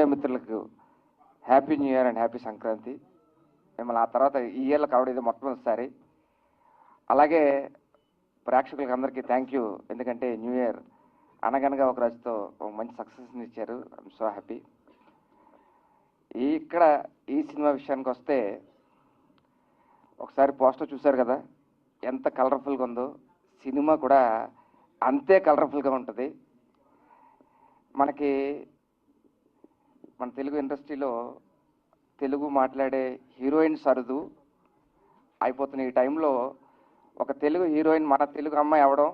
Media మిత్రులకు happy new year and happy Sankranti. మిమ్మల్ని ఆ తర్వాత ఈ ఇయర్లో కావడం ఇది మొట్టమొదటిసారి. అలాగే ప్రేక్షకులకి అందరికీ థ్యాంక్ యూ. ఎందుకంటే న్యూ ఇయర్ అనగనగా ఒక రోజుతో ఒక మంచి సక్సెస్ని ఇచ్చారు. I'm so happy. ఇక్కడ ఈ సినిమా విషయానికి వస్తే ఒకసారి పోస్టర్ చూశారు కదా, ఎంత కలర్ఫుల్గా ఉందో. సినిమా కూడా అంతే కలర్ఫుల్గా ఉంటుంది. మనకి మన తెలుగు ఇండస్ట్రీలో తెలుగు మాట్లాడే హీరోయిన్స్ అరుదు అయిపోతున్న ఈ టైంలో ఒక తెలుగు హీరోయిన్ మన తెలుగు అమ్మాయి అవడం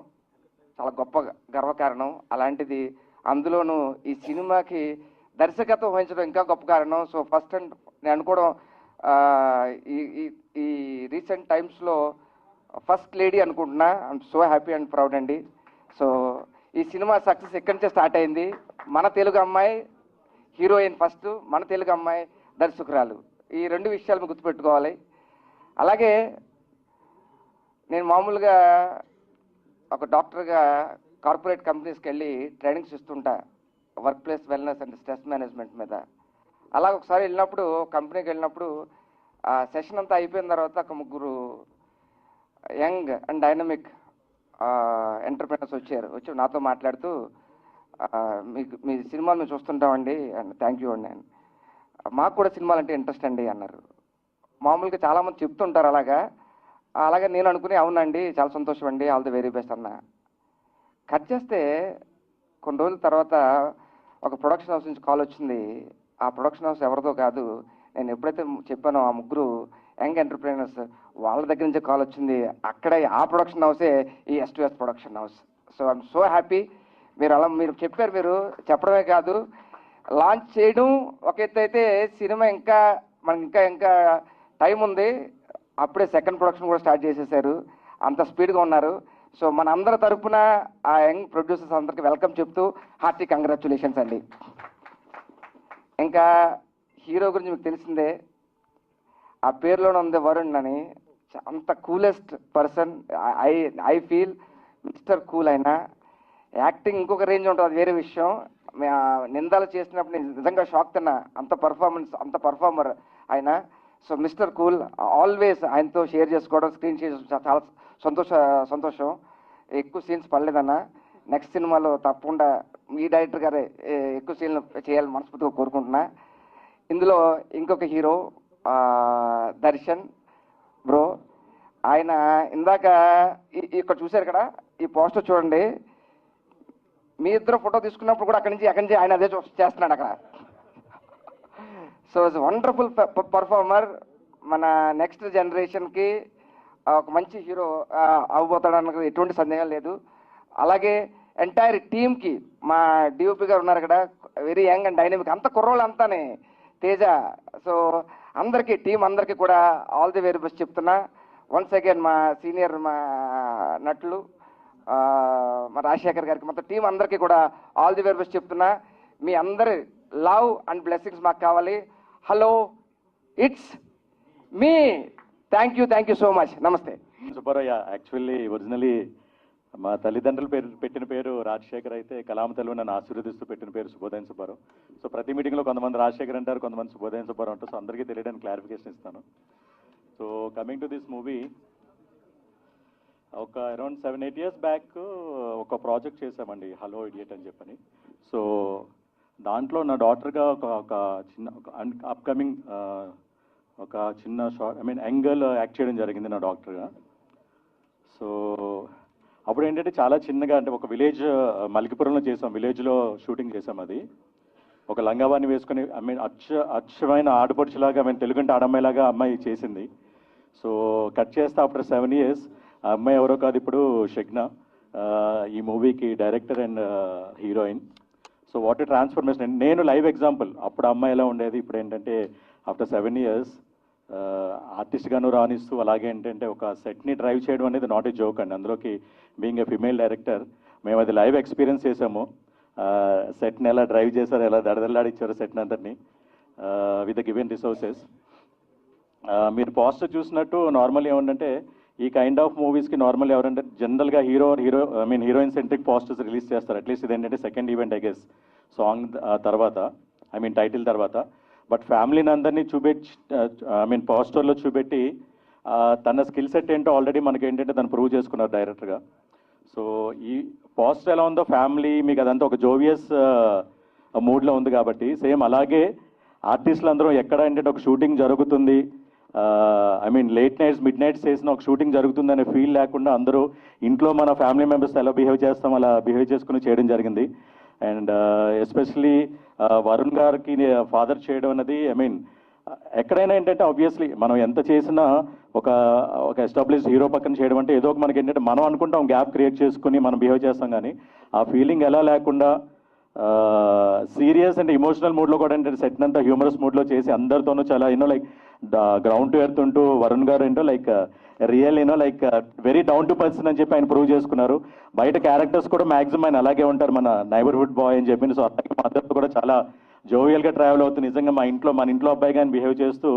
చాలా గొప్ప గర్వకారణం. అలాంటిది అందులోనూ ఈ సినిమాకి దర్శకత్వం వహించడం ఇంకా గొప్ప కారణం. సో ఫస్ట్ అండ్ నేను అనుకోవడం ఈ రీసెంట్ టైమ్స్లో ఫస్ట్ లేడీ అనుకుంటున్నా. I'm so happy and proud అండి. సో ఈ సినిమా సక్సెస్ ఎక్కడి నుంచే స్టార్ట్ అయింది. మన తెలుగు అమ్మాయి హీరోయిన్ ఫస్ట్, మన తెలుగు అమ్మాయి దర్శకురాలు. ఈ రెండు విషయాలు మీరు గుర్తుపెట్టుకోవాలి. అలాగే నేను మామూలుగా ఒక డాక్టర్గా కార్పొరేట్ కంపెనీస్కి వెళ్ళి ట్రైనింగ్స్ ఇస్తుంటా, work place wellness and stress management మీద. అలా ఒకసారి వెళ్ళినప్పుడు కంపెనీకి వెళ్ళినప్పుడు ఆ సెషన్ అంతా అయిపోయిన తర్వాత ఒక ముగ్గురు యంగ్ అండ్ డైనమిక్ ఎంటర్ప్రెనర్స్ వచ్చి నాతో మాట్లాడుతూ మీకు మీ సినిమాలు మేము చూస్తుంటామండి అండ్ థ్యాంక్ యూ అండి, మాకు కూడా సినిమాలు అంటే ఇంట్రెస్ట్ అండి అన్నారు. మామూలుగా చాలామంది చెప్తుంటారు అలాగే నేను అనుకుని అవునండి చాలా సంతోషం అండి, ఆల్ ది వెరీ బెస్ట్ అన్న. కట్ చేస్తే కొన్ని రోజుల తర్వాత ఒక ప్రొడక్షన్ హౌస్ నుంచి కాల్ వచ్చింది. ఆ ప్రొడక్షన్ హౌస్ ఎవరిదో కాదు, నేను ఎప్పుడైతే చెప్పానో ఆ ముగ్గురు యంగ్ ఎంటర్ప్రీనర్స్ వాళ్ళ దగ్గర నుంచి కాల్ వచ్చింది. అక్కడే ఆ ప్రొడక్షన్ హౌసే ఈ S2S production house. So I'm so happy. మీరు చెప్పారు, మీరు చెప్పడమే కాదు లాంచ్ చేయడం ఒక ఎత్తు అయితే సినిమా మనకి ఇంకా టైం ఉంది. అప్పుడే సెకండ్ ప్రొడక్షన్ కూడా స్టార్ట్ చేసేసారు. అంత స్పీడ్గా ఉన్నారు. సో మన అందరి తరఫున ఆ యంగ్ ప్రొడ్యూసర్స్ అందరికీ వెల్కమ్ చెప్తూ హార్టీ కంగ్రాచులేషన్స్ అండి. ఇంకా హీరో గురించి మీకు తెలిసిందే, ఆ పేరులోనే ఉంది వరుణ్ అని. అంత coolest person. I feel mister cool. అయినా యాక్టింగ్ ఇంకొక రేంజ్ ఉంటుంది, అది వేరే విషయం. నిందాలు చేసినప్పుడు నేను నిజంగా షాక్ తిన్నా, అంత పర్ఫార్మర్ ఆయన. సో మిస్టర్ కూల్ ఆల్వేస్ ఆయనతో షేర్ చేసుకోవడం, స్క్రీన్ షేర్ చాలా సంతోషం. ఎక్కువ సీన్స్ పడలేదన్న. నెక్స్ట్ సినిమాలో తప్పకుండా మీ డైరెక్టర్ గారే ఎక్కువ సీన్లు చేయాలని మనస్ఫూర్తిగా కోరుకుంటున్నా. ఇందులో ఇంకొక హీరో దర్శన్ బ్రో. ఆయన ఇందాక ఇక్కడ చూశారు కదా, ఈ పోస్టర్ చూడండి. మీ ఇద్దరు ఫోటో తీసుకున్నప్పుడు కూడా అక్కడి నుంచి ఆయన అదే చేస్తున్నాడు అక్కడ. So it's wonderful performer. మన నెక్స్ట్ జనరేషన్కి ఒక మంచి హీరో అవ్వబోతాడన్న ఎటువంటి సందేహం లేదు. అలాగే ఎంటైర్ టీమ్కి మా డిఓపి గారు ఉన్నారు ఇక్కడ, వెరీ యంగ్ అండ్ డైనమిక్. అంత కుర్రోళ్ళు అంతానే తేజ. సో అందరికీ టీం అందరికీ కూడా ఆల్ ది వెరీ బెస్ట్ చెప్తున్నా. వన్స్ అగైన్ మా సీనియర్ మా నటులు మా రాజశేఖర్ గారికి మొత్తం టీం అందరికీ కూడా ఆల్ ది వెరీ బెస్ట్ చెప్తున్నా. మీ అందరి లవ్ అండ్ బ్లెస్సింగ్స్ మాకు కావాలి. Hello, it's me. Thank you so much. నమస్తే. సుబ్బారావు. యాక్చువల్లీ ఒరిజినలీ మా తల్లిదండ్రులు పెట్టిన పేరు రాజశేఖర్ అయితే, కలామ తెలుగు నన్ను ఆశీర్వదిస్తూ పెట్టిన పేరు శుభోదయం సుబ్బారావు. సో ప్రతి మీటింగ్లో కొంతమంది రాజశేఖర్ అంటారు, కొంతమంది శుభోదయం సుబ్బారావు అంటారు. సో అందరికీ తెలియడానికి క్లారిఫికేషన్ ఇస్తాను. So coming to this movie, ఒక అరౌండ్ 7-8 years బ్యాక్ ఒక ప్రాజెక్ట్ చేశామండి, హలో ఇడియట్ అని చెప్పని. సో దాంట్లో నా డాటర్గా ఒక చిన్న అప్కమింగ్ ఒక చిన్న షార్ట్ యాంగిల్ యాక్ట్ చేయడం జరిగింది నా డాక్టర్గా. సో అప్పుడు ఏంటంటే చాలా చిన్నగా, అంటే ఒక విలేజ్ మలికిపురంలో చేసాం, విలేజ్లో షూటింగ్ చేసాం. అది ఒక లంగావాణి వేసుకుని అచ్చమైన ఆడపడుచులాగా తెలుగుంటే ఆడమ్మాయిలాగా అమ్మాయి చేసింది. సో కట్ చేస్తే ఆఫ్టర్ 7 years ఆ అమ్మాయి ఎవరో కాదు, ఇప్పుడు షగ్నా ఈ మూవీకి director and heroine. So what a transformation. నేను లైవ్ ఎగ్జాంపుల్. అప్పుడు అమ్మాయి ఎలా ఉండేది, ఇప్పుడు ఏంటంటే ఆఫ్టర్ 7 years ఆర్టిస్ట్గాను రాణిస్తూ, అలాగే ఏంటంటే ఒక సెట్ని డ్రైవ్ చేయడం అనేది నాట్ ఏ జోక్ అండి. అందులోకి బీయింగ్ ఏ ఫిమేల్ డైరెక్టర్ మేము అది లైవ్ ఎక్స్పీరియన్స్ చేసాము. సెట్ని ఎలా డ్రైవ్ చేశారు, ఎలా దడదల్లాడిచ్చారు సెట్ని అందరినీ విత్ ద గివెన్ రిసోర్సెస్. మీరు పోస్టర్ చూసినట్టు నార్మల్ ఏమంటే ఈ కైండ్ ఆఫ్ మూవీస్కి నార్మల్ ఎవరంటే జనరల్గా హీరోయిన్ సెంట్రిక్ పోస్టర్స్ రిలీజ్ చేస్తారు. అట్లీస్ట్ ఇదేంటంటే second event I guess song తర్వాత. ఐ మీన్ టైటిల్ తర్వాత. బట్ ఫ్యామిలీని అందరినీ చూపెట్టి ఐ మీన్ పోస్టర్లో చూపెట్టి తన స్కిల్ సెట్ ఏంటో ఆల్రెడీ మనకి ఏంటంటే తను ప్రూవ్ చేసుకున్నారు డైరెక్టర్గా. సో ఈ పోస్టర్ ఎలా ఉందో ఫ్యామిలీ మీకు అదంతా ఒక జోవియస్ మూడ్లో ఉంది కాబట్టి సేమ్ అలాగే ఆర్టిస్టులు అందరూ ఎక్కడ ఏంటంటే ఒక షూటింగ్ జరుగుతుంది, I mean late nights mid nights చేసిన ఒక షూటింగ్ జరుగుతుంది అనే ఫీల్ లేకుండా అందరూ ఇంట్లో మన ఫ్యామిలీ మెంబర్స్ ఎలా బిహేవ్ చేస్తాం అలా బిహేవ్ చేసుకుని చేయడం జరిగింది. అండ్ ఎస్పెషలీ వరుణ్ గారికి ఫాదర్ చేయడం అన్నది ఐ మీన్ ఎక్కడైనా ఏంటంటే ఆబ్వియస్లీ మనం ఎంత చేసినా ఒక ఎస్టాబ్లిష్డ్ హీరో పక్కన చేయడం అంటే ఏదో ఒక మనకి ఏంటంటే మనం అనుకుంటాం గ్యాప్ క్రియేట్ చేసుకుని మనం బిహేవ్ చేస్తాం, కానీ ఆ ఫీలింగ్ ఎలా లేకుండా సీరియస్ అండ్ ఇమోషనల్ మూడ్లో కూడా ఏంటంటే సెట్ అంతా హ్యూమరస్ మూడ్లో చేసి అందరితోనూ చాలా లైక్ గ్రౌండ్ టు ఎర్త్ ఉంటూ వరుణ్ గారు ఏంటో like real like very down to person అని చెప్పి ఆయన ప్రూవ్ చేసుకున్నారు. బయట క్యారెక్టర్స్ కూడా మాక్సిమం ఆయన అలాగే ఉంటారు, మన నైబర్హుడ్ బాయ్ అని చెప్పి. సో అలాగే మా అందరితో కూడా చాలా జోవియల్గా ట్రావెల్ అవుతుంది నిజంగా మన ఇంట్లో అబ్బాయి కానీ బిహేవ్ చేస్తూ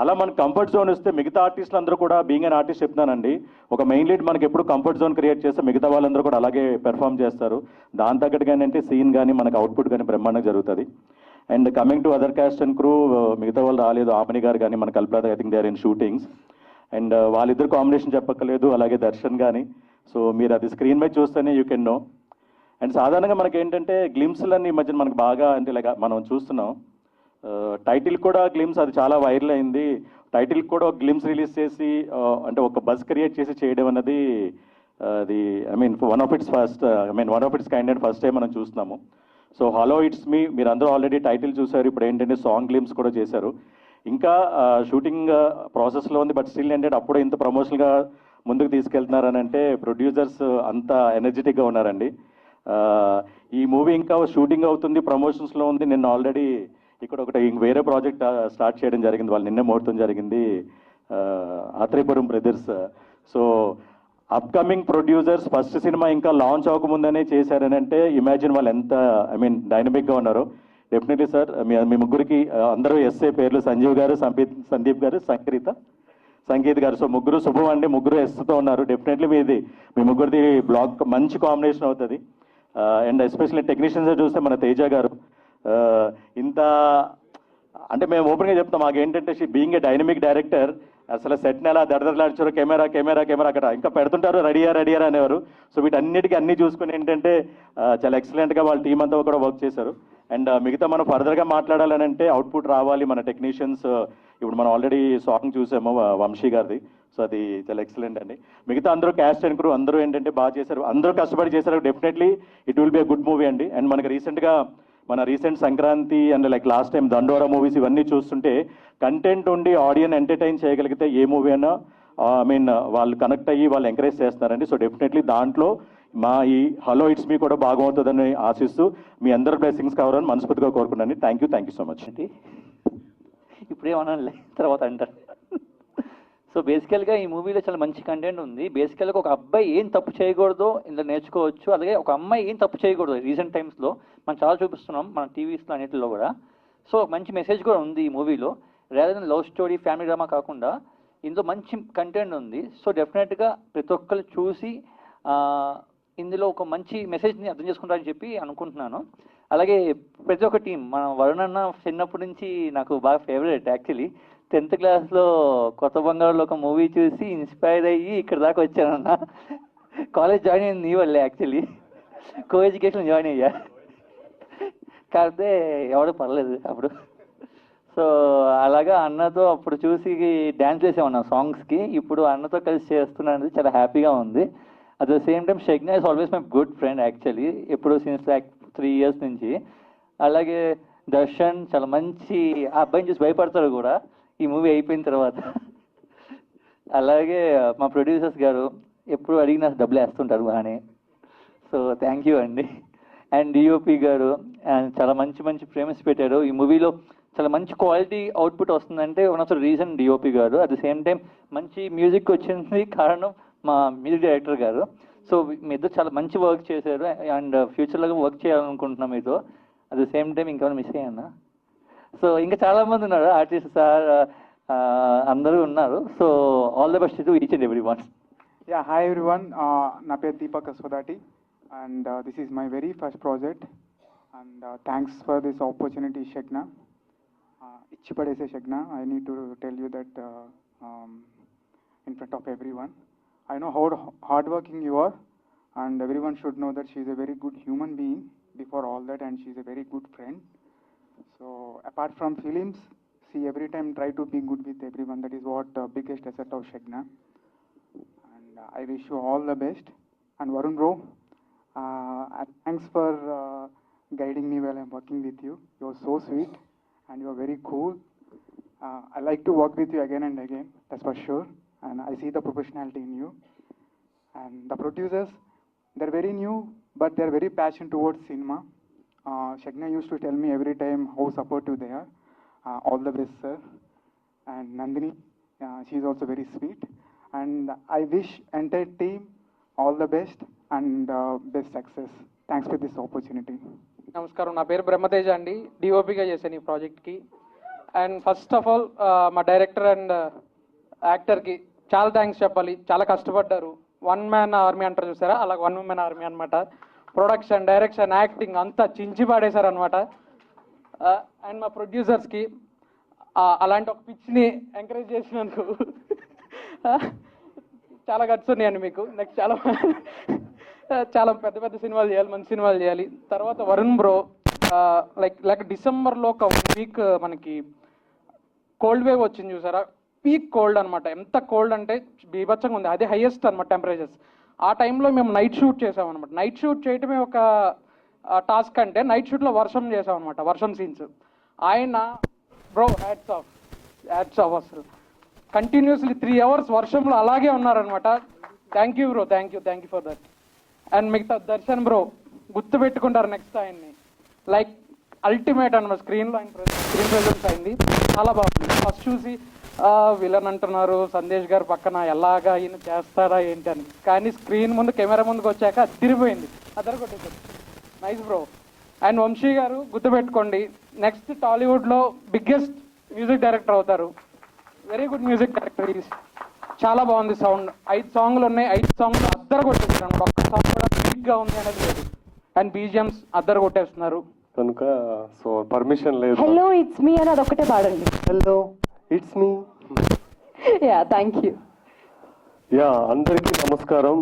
అలా మనకు కంఫర్ట్ జోన్ ఇస్తే మిగతా ఆర్టిస్టులు అందరూ కూడా బీయింగ్ అన్ ఆర్టిస్ట్ చెప్తున్నానండి, ఒక మెయిన్ లీడ్ మనకి ఎప్పుడు కంఫర్ట్ జోన్ క్రియేట్ చేస్తే మిగతా వాళ్ళందరూ కూడా అలాగే పెర్ఫామ్ చేస్తారు. దాని తగ్గట్టుగా ఏంటంటే సీన్ కానీ మనకు అవుట్పుట్ కానీ బ్రహ్మాండంగా జరుగుతుంది. And coming to other cast and crew, మిగతా వాళ్ళు రాలేదు, ఆమని గారు కానీ మన Kalpana I think they are in shootings. And వాళ్ళిద్దరు కాంబినేషన్ చెప్పక్కర్లేదు, అలాగే దర్శన్ కానీ. సో మీరు అది స్క్రీన్ మీద చూస్తేనే యూ కెన్ నో. అండ్ సాధారణంగా మనకి ఏంటంటే గ్లిమ్స్లన్నీ ఈ మధ్యన మనకు బాగా అంటే లైక్ మనం చూస్తున్నాం, టైటిల్ కూడా గ్లిమ్స్ అది చాలా వైరల్ అయింది. టైటిల్ కూడా ఒక గ్లిమ్స్ రిలీజ్ చేసి అంటే ఒక బజ్ క్రియేట్ చేసి చేయడం అన్నది అది I mean one of it's kind and first time మనం చూస్తున్నాము. సో హలో ఇట్స్ మీ మీరు అందరూ ఆల్రెడీ టైటిల్ చూశారు, ఇప్పుడు ఏంటంటే సాంగ్ గ్లిమ్స్ కూడా చేశారు. ఇంకా షూటింగ్ ప్రాసెస్లో ఉంది, బట్ స్టిల్ ఏంటంటే అప్పుడే ఇంత ప్రమోషన్గా ముందుకు తీసుకెళ్తున్నారని అంటే ప్రొడ్యూసర్స్ అంత ఎనర్జెటిక్గా ఉన్నారండి. ఈ మూవీ ఇంకా షూటింగ్ అవుతుంది, ప్రమోషన్స్లో ఉంది. నిన్న ఆల్రెడీ ఇక్కడ ఒకటి వేరే ప్రాజెక్ట్ స్టార్ట్ చేయడం జరిగింది, వాళ్ళు నిన్నే ముహూర్తం జరిగింది, Atreyapuram brothers. So upcoming producers first cinema ఇంకా లాంచ్ అవ్వకముందనే చేశారని అంటే ఇమాజిన్ వాళ్ళు ఎంత ఐ మీన్ డైనమిక్గా ఉన్నారో. డెఫినెట్లీ సార్ మీ ముగ్గురికి అందరూ ఎస్ఏ పేర్లు సంజీవ్ గారు, సందీప్ గారు, సంగీత్ గారు. సో ముగ్గురు శుభం అండి, ముగ్గురు ఎస్తో ఉన్నారు. డెఫినెట్లీ మీ ముగ్గురిది బ్లాగ్ మంచి కాంబినేషన్ అవుతుంది. అండ్ ఎస్పెషల్లీ టెక్నీషియన్స్ చూస్తే మన తేజ గారు ఇంత అంటే మేము ఓపెన్గా చెప్తాం, మాకేంటంటే బీయింగ్ ఏ డైనమిక్ డైరెక్టర్ అసలు సెట్ని ఎలా దడదడలాడ్చారు, కెమెరా అక్కడ ఇంకా పెడుతుంటారు రెడీయా అనేవారు. సో వీటన్నిటికీ అన్నీ చూసుకుని ఏంటంటే చాలా ఎక్సలెంట్గా వాళ్ళ టీం అంతా కూడా వర్క్ చేశారు. అండ్ మిగతా మనం ఫర్దర్గా మాట్లాడాలని అంటే అవుట్పుట్ రావాలి, మన టెక్నీషియన్స్ ఇప్పుడు మనం ఆల్రెడీ సాంగ్ చూసాము వంశీ గారిది. సో అది చాలా ఎక్సలెంట్ అండి. మిగతా అందరూ క్యాస్ట్ అండ్ క్రూ అందరూ ఏంటంటే బాగా చేశారు, అందరూ కష్టపడి చేశారు. Definitely it will be a good movie అండి. అండ్ మనకి recent Sankranti and like last time దండోరా మూవీస్ ఇవన్నీ చూస్తుంటే కంటెంట్ ఉండి ఆడియన్ ఎంటర్టైన్ చేయగలిగితే ఏ మూవీ అయినా ఐ మీన్ వాళ్ళు కనెక్ట్ అయ్యి వాళ్ళు ఎంకరేజ్ చేస్తున్నారండి. సో డెఫినెట్లీ దాంట్లో మా ఈ హలో ఇట్స్ మీ కూడా బాగుంటుందని ఆశిస్తూ మీ అందరి బ్లెస్సింగ్స్ కావాలని మనస్ఫూర్తిగా కోరుకున్నాను. Thank you so much. ఇప్పుడేమన్నా తర్వాత అంటారు. సో బేసికల్గా ఈ మూవీలో చాలా మంచి కంటెంట్ ఉంది. బేసికల్గా ఒక అబ్బాయి ఏం తప్పు చేయకూడదో ఇందులో నేర్చుకోవచ్చు, అలాగే ఒక అమ్మాయి ఏం తప్పు చేయకూడదు. రీసెంట్ టైమ్స్లో మనం చాలా చూపిస్తున్నాం మన టీవీస్లో అన్నింటిలో కూడా. సో మంచి మెసేజ్ కూడా ఉంది ఈ మూవీలో. Rather than love story family drama కాకుండా ఇందులో మంచి కంటెంట్ ఉంది. సో డెఫినెట్గా ప్రతి ఒక్కరు చూసి ఇందులో ఒక మంచి మెసేజ్ని అర్థం చేసుకుంటారని చెప్పి అనుకుంటున్నాను. అలాగే ప్రతి ఒక్క టీం మన వరుణ్ అన్న చిన్నప్పటి నుంచి నాకు బాగా ఫేవరెట్. యాక్చువల్లీ 10th క్లాస్లో కొత్త బంగారులో ఒక మూవీ చూసి ఇన్స్పైర్ అయ్యి ఇక్కడ దాకా వచ్చానన్న. కాలేజ్ జాయిన్ అయింది నీ వల్లే, యాక్చువల్లీ కో ఎడ్యుకేషన్ జాయిన్ అయ్యా, కాకపోతే ఎవడో పర్లేదు అప్పుడు. సో అలాగా అన్నతో అప్పుడు చూసి డ్యాన్స్ చేసామన్నా సాంగ్స్కి, ఇప్పుడు అన్నతో కలిసి చేస్తున్నాను, చాలా హ్యాపీగా ఉంది. At the same time Shagna is always my good friend actually, ఎప్పుడు సిన్స్ లైక్ 3 years నుంచి. అలాగే దర్శన్ చాలా మంచి, ఆ అబ్బాయిని చూసి భయపడతాడు కూడా ఈ మూవీ అయిపోయిన తర్వాత. అలాగే మా ప్రొడ్యూసర్స్ గారు ఎప్పుడు అడిగినా డబ్బులు వేస్తుంటారు బాగానే. సో థ్యాంక్ యూ అండి. అండ్ డిఓపి గారు చాలా మంచి ఫ్రేమ్స్ పెట్టారు ఈ మూవీలో. చాలా మంచి క్వాలిటీ అవుట్పుట్ వస్తుందంటే one of the reason DOP గారు. అట్ ద సేమ్ టైం మంచి మ్యూజిక్ వచ్చింది కారణం మా మ్యూజిక్ డైరెక్టర్ గారు. సో మీ ఇద్దరు చాలా మంచి వర్క్ చేశారు అండ్ ఫ్యూచర్లో వర్క్ చేయాలనుకుంటున్నాం మీతో. అట్ ద సేమ్ టైం ఇంకేమైనా మిస్ అయ్యానా? సో ఇంకా చాలామంది ఉన్నారు ఆర్టిస్ట్ సార్, అందరూ ఉన్నారు. So all the best to each and every one. Yeah, hi everyone. నా పేరు Deepak అస్వదాటి and this is my very first project And thanks for this opportunity, Shagna. Ichi padese Shagna. I need to tell you that in front of everyone. I know how hardworking you are, and everyone should know that she is a very good human being before all that, and she is a very good friend. So apart from films, she every time try to be good with everyone. That is what biggest asset of Shagna. And I wish you all the best. And Varun bro, thanks for guiding me while I'm working with you. You're so sweet and you're very cool. I like to work with you again and again, that's for sure. And I see the professionality in you. And the producers, they're very new, but they're very passionate towards cinema. Shagna used to tell me every time how supportive they are. All the best, sir. And Nandini, she's also very sweet. And I wish entire team all the best and best success. Thanks for this opportunity. నమస్కారం, నా పేరు బ్రహ్మతేజ అండి. డిఓపిగా చేశాను ఈ ప్రాజెక్ట్కి. And first of all మా director and యాక్టర్కి చాలా thanks చెప్పాలి. చాలా కష్టపడ్డారు. వన్ మ్యాన్ ఆర్మీ అంటారు చూసారా, అలా వన్ ఉమెన్ ఆర్మీ అనమాట. ప్రొడక్షన్, డైరెక్షన్, యాక్టింగ్ అంతా చించి పాడేశారు అనమాట. అండ్ మా ప్రొడ్యూసర్స్కి అలాంటి ఒక పిచ్ని ఎంకరేజ్ చేసినందుకు చాలా గట్స్ ఉన్నాయండి మీకు. నెక్స్ట్ చాలా పెద్ద పెద్ద సినిమాలు చేయాలి, మంచి సినిమాలు చేయాలి. తర్వాత వరుణ్ బ్రో లైక్ డిసెంబర్లో ఒక వీక్ మనకి కోల్డ్ వేవ్ వచ్చింది చూసారా, పీక్ కోల్డ్ అనమాట. ఎంత కోల్డ్ అంటే బీభత్సంగా ఉంది, అదే హైయెస్ట్ అనమాట టెంపరేచర్స్. ఆ టైంలో మేము నైట్ షూట్ చేసామన్నమాట. నైట్ షూట్ చేయటమే ఒక టాస్క్ అంటే నైట్ షూట్లో వర్షం చేసామన్నమాట, వర్షం సీన్స్. ఆయన బ్రో హ్యాట్స్ ఆఫ్ అసలు కంటిన్యూస్లీ 3 hours వర్షంలో అలాగే ఉన్నారనమాట. Thank you bro, thank you for that. And మిగతా దర్శన్ బ్రో గుర్తు పెట్టుకుంటారు నెక్స్ట్ ఆయన్ని, లైక్ అల్టిమేట్ అనమాట. స్క్రీన్ ప్రెజెన్స్ అయింది, చాలా బాగుంది. ఫస్ట్ చూసి విలన్ అంటున్నారు సందేశ్ గారు పక్కన, ఎలాగా ఈయన చేస్తాడా ఏంటి అని. కానీ స్క్రీన్ ముందు కెమెరా ముందుకు వచ్చాక అదిరిపోయింది, కొట్టేసారు. Nice bro. అండ్ వంశీ గారు గుర్తుపెట్టుకోండి, నెక్స్ట్ టాలీవుడ్లో బిగ్గెస్ట్ మ్యూజిక్ డైరెక్టర్ అవుతారు. Very good music director. చాలా బాగుంది సౌండ్. 5 సాంగ్లు ఉన్నాయి, 5 సాంగ్లు అద్దరు కొట్టేస్తున్నారు. ఒక్క సాంగ్ కూడా వీక్గా ఉంది అనేది లేదు. అండ్ బీజిఎమ్స్ అద్దరు కొట్టేస్తున్నారు కనుక సో పర్మిషన్ లేదు. హలో ఇట్స్ మీ అని అదొక్కటే పాడండి. Hello it's me. Yeah thank you. Yeah అందరికీ నమస్కారం.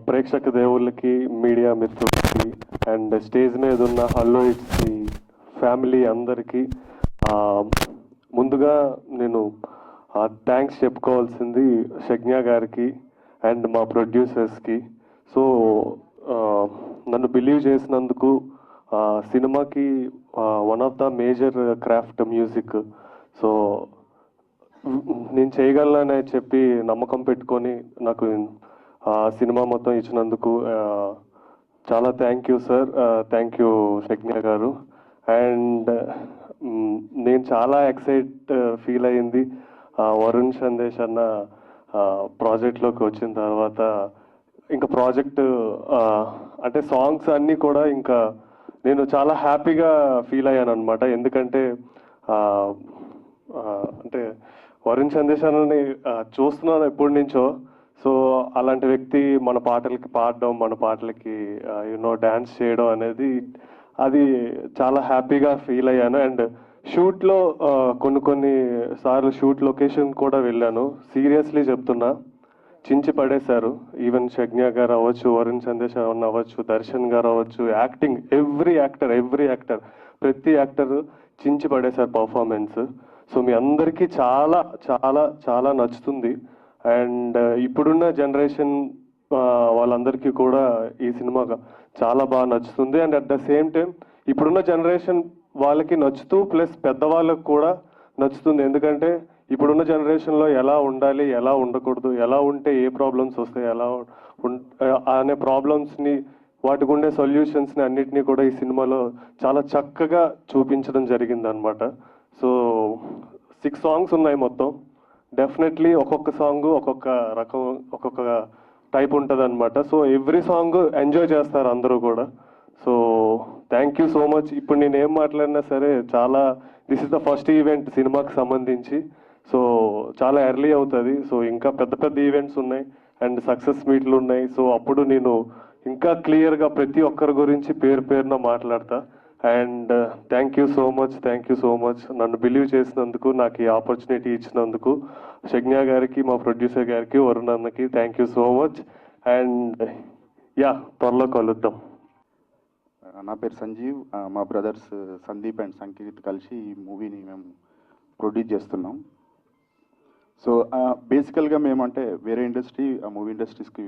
ప్రేక్షక దేవుళ్ళకి, మీడియా మిత్రులకి, అండ్ స్టేజ్ మీద ఉన్న హలో ఇట్స్ మీ ఫ్యామిలీ అందరికీ ముందుగా నేను థ్యాంక్స్ చెప్పుకోవాల్సింది షగ్నా గారికి అండ్ మా ప్రొడ్యూసర్స్కి. సో నన్ను బిలీవ్ చేసినందుకు. సినిమాకి one of the major craft music. So నేను చేయగలనని చెప్పి నమ్మకం పెట్టుకొని నాకు సినిమా మొత్తం ఇచ్చినందుకు చాలా thank you sir. Thank you Shagna గారు. అండ్ నేను చాలా ఎక్సైట్ ఫీల్ అయింది వరుణ్ సందేశ్ అన్న ప్రాజెక్ట్లోకి వచ్చిన తర్వాత. ఇంకా ప్రాజెక్ట్ అంటే సాంగ్స్ అన్నీ కూడా ఇంకా నేను చాలా హ్యాపీగా ఫీల్ అయ్యాను అనమాట. ఎందుకంటే అంటే వరుణ్ సందేశ్ అన్నని చూస్తున్నాను ఎప్పటి నుంచో. సో అలాంటి వ్యక్తి మన పాటలకి పాడడం, మన పాటలకి డ్యాన్స్ చేయడం అనేది అది చాలా హ్యాపీగా ఫీల్ అయ్యాను. అండ్ షూట్లో కొన్ని సార్లు షూట్ లొకేషన్ కూడా వెళ్ళాను. సీరియస్లీ చెప్తున్నా, చించి పడేశారు. ఈవెన్ షగ్నా గారు అవ్వచ్చు, వరుణ్ సందేశ్ అవ్వచ్చు, దర్శన్ గారు అవ్వచ్చు, యాక్టింగ్ ఎవ్రీ యాక్టర్ ప్రతి యాక్టర్ చించి పడేశారు పర్ఫార్మెన్స్. సో మీ అందరికీ చాలా చాలా చాలా నచ్చుతుంది. అండ్ ఇప్పుడున్న జనరేషన్ వాళ్ళందరికీ కూడా ఈ సినిమా చాలా బాగా నచ్చుతుంది. And at the same time ఇప్పుడున్న జనరేషన్ వాళ్ళకి నచ్చుతూ ప్లస్ పెద్దవాళ్ళకు కూడా నచ్చుతుంది. ఎందుకంటే ఇప్పుడున్న జనరేషన్లో ఎలా ఉండాలి, ఎలా ఉండకూడదు, ఎలా ఉంటే ఏ ప్రాబ్లమ్స్ వస్తాయి, ఎలా అనే ప్రాబ్లమ్స్ని, వాటికి ఉండే సొల్యూషన్స్ని అన్నిటినీ కూడా ఈ సినిమాలో చాలా చక్కగా చూపించడం జరిగిందనమాట. సో 6 songs ఉన్నాయి మొత్తం. డెఫినెట్లీ ఒక్కొక్క సాంగ్ ఒక్కొక్క రకం, ఒక్కొక్క టైప్ ఉంటుంది అనమాట. సో ఎవ్రీ సాంగ్ ఎంజాయ్ చేస్తారు అందరూ కూడా. So thank you so much. ఇప్పుడు నేను ఏం మాట్లాడినా సరే చాలా this is the first event సినిమాకి సంబంధించి. సో చాలా ఎర్లీ అవుతుంది. సో ఇంకా పెద్ద ఈవెంట్స్ ఉన్నాయి అండ్ సక్సెస్ మీట్లు ఉన్నాయి. సో అప్పుడు నేను ఇంకా క్లియర్గా ప్రతి ఒక్కరి గురించి పేరున మాట్లాడతా. And thank you so much నన్ను బిలీవ్ చేసినందుకు, నాకు ఈ ఆపర్చునిటీ ఇచ్చినందుకు షజ్ఞ గారికి, మా ప్రొడ్యూసర్ గారికి, వరుణ్ అన్నకి thank you so much. And yeah, త్వరలో కలుద్దాం. నా పేరు సంజీవ్. మా బ్రదర్స్ సందీప్ అండ్ సంకీర్త్ కలిసి ఈ మూవీని మేము ప్రొడ్యూస్ చేస్తున్నాం. సో బేసికల్గా మేమంటే వేరే ఇండస్ట్రీ, మూవీ ఇండస్ట్రీస్కి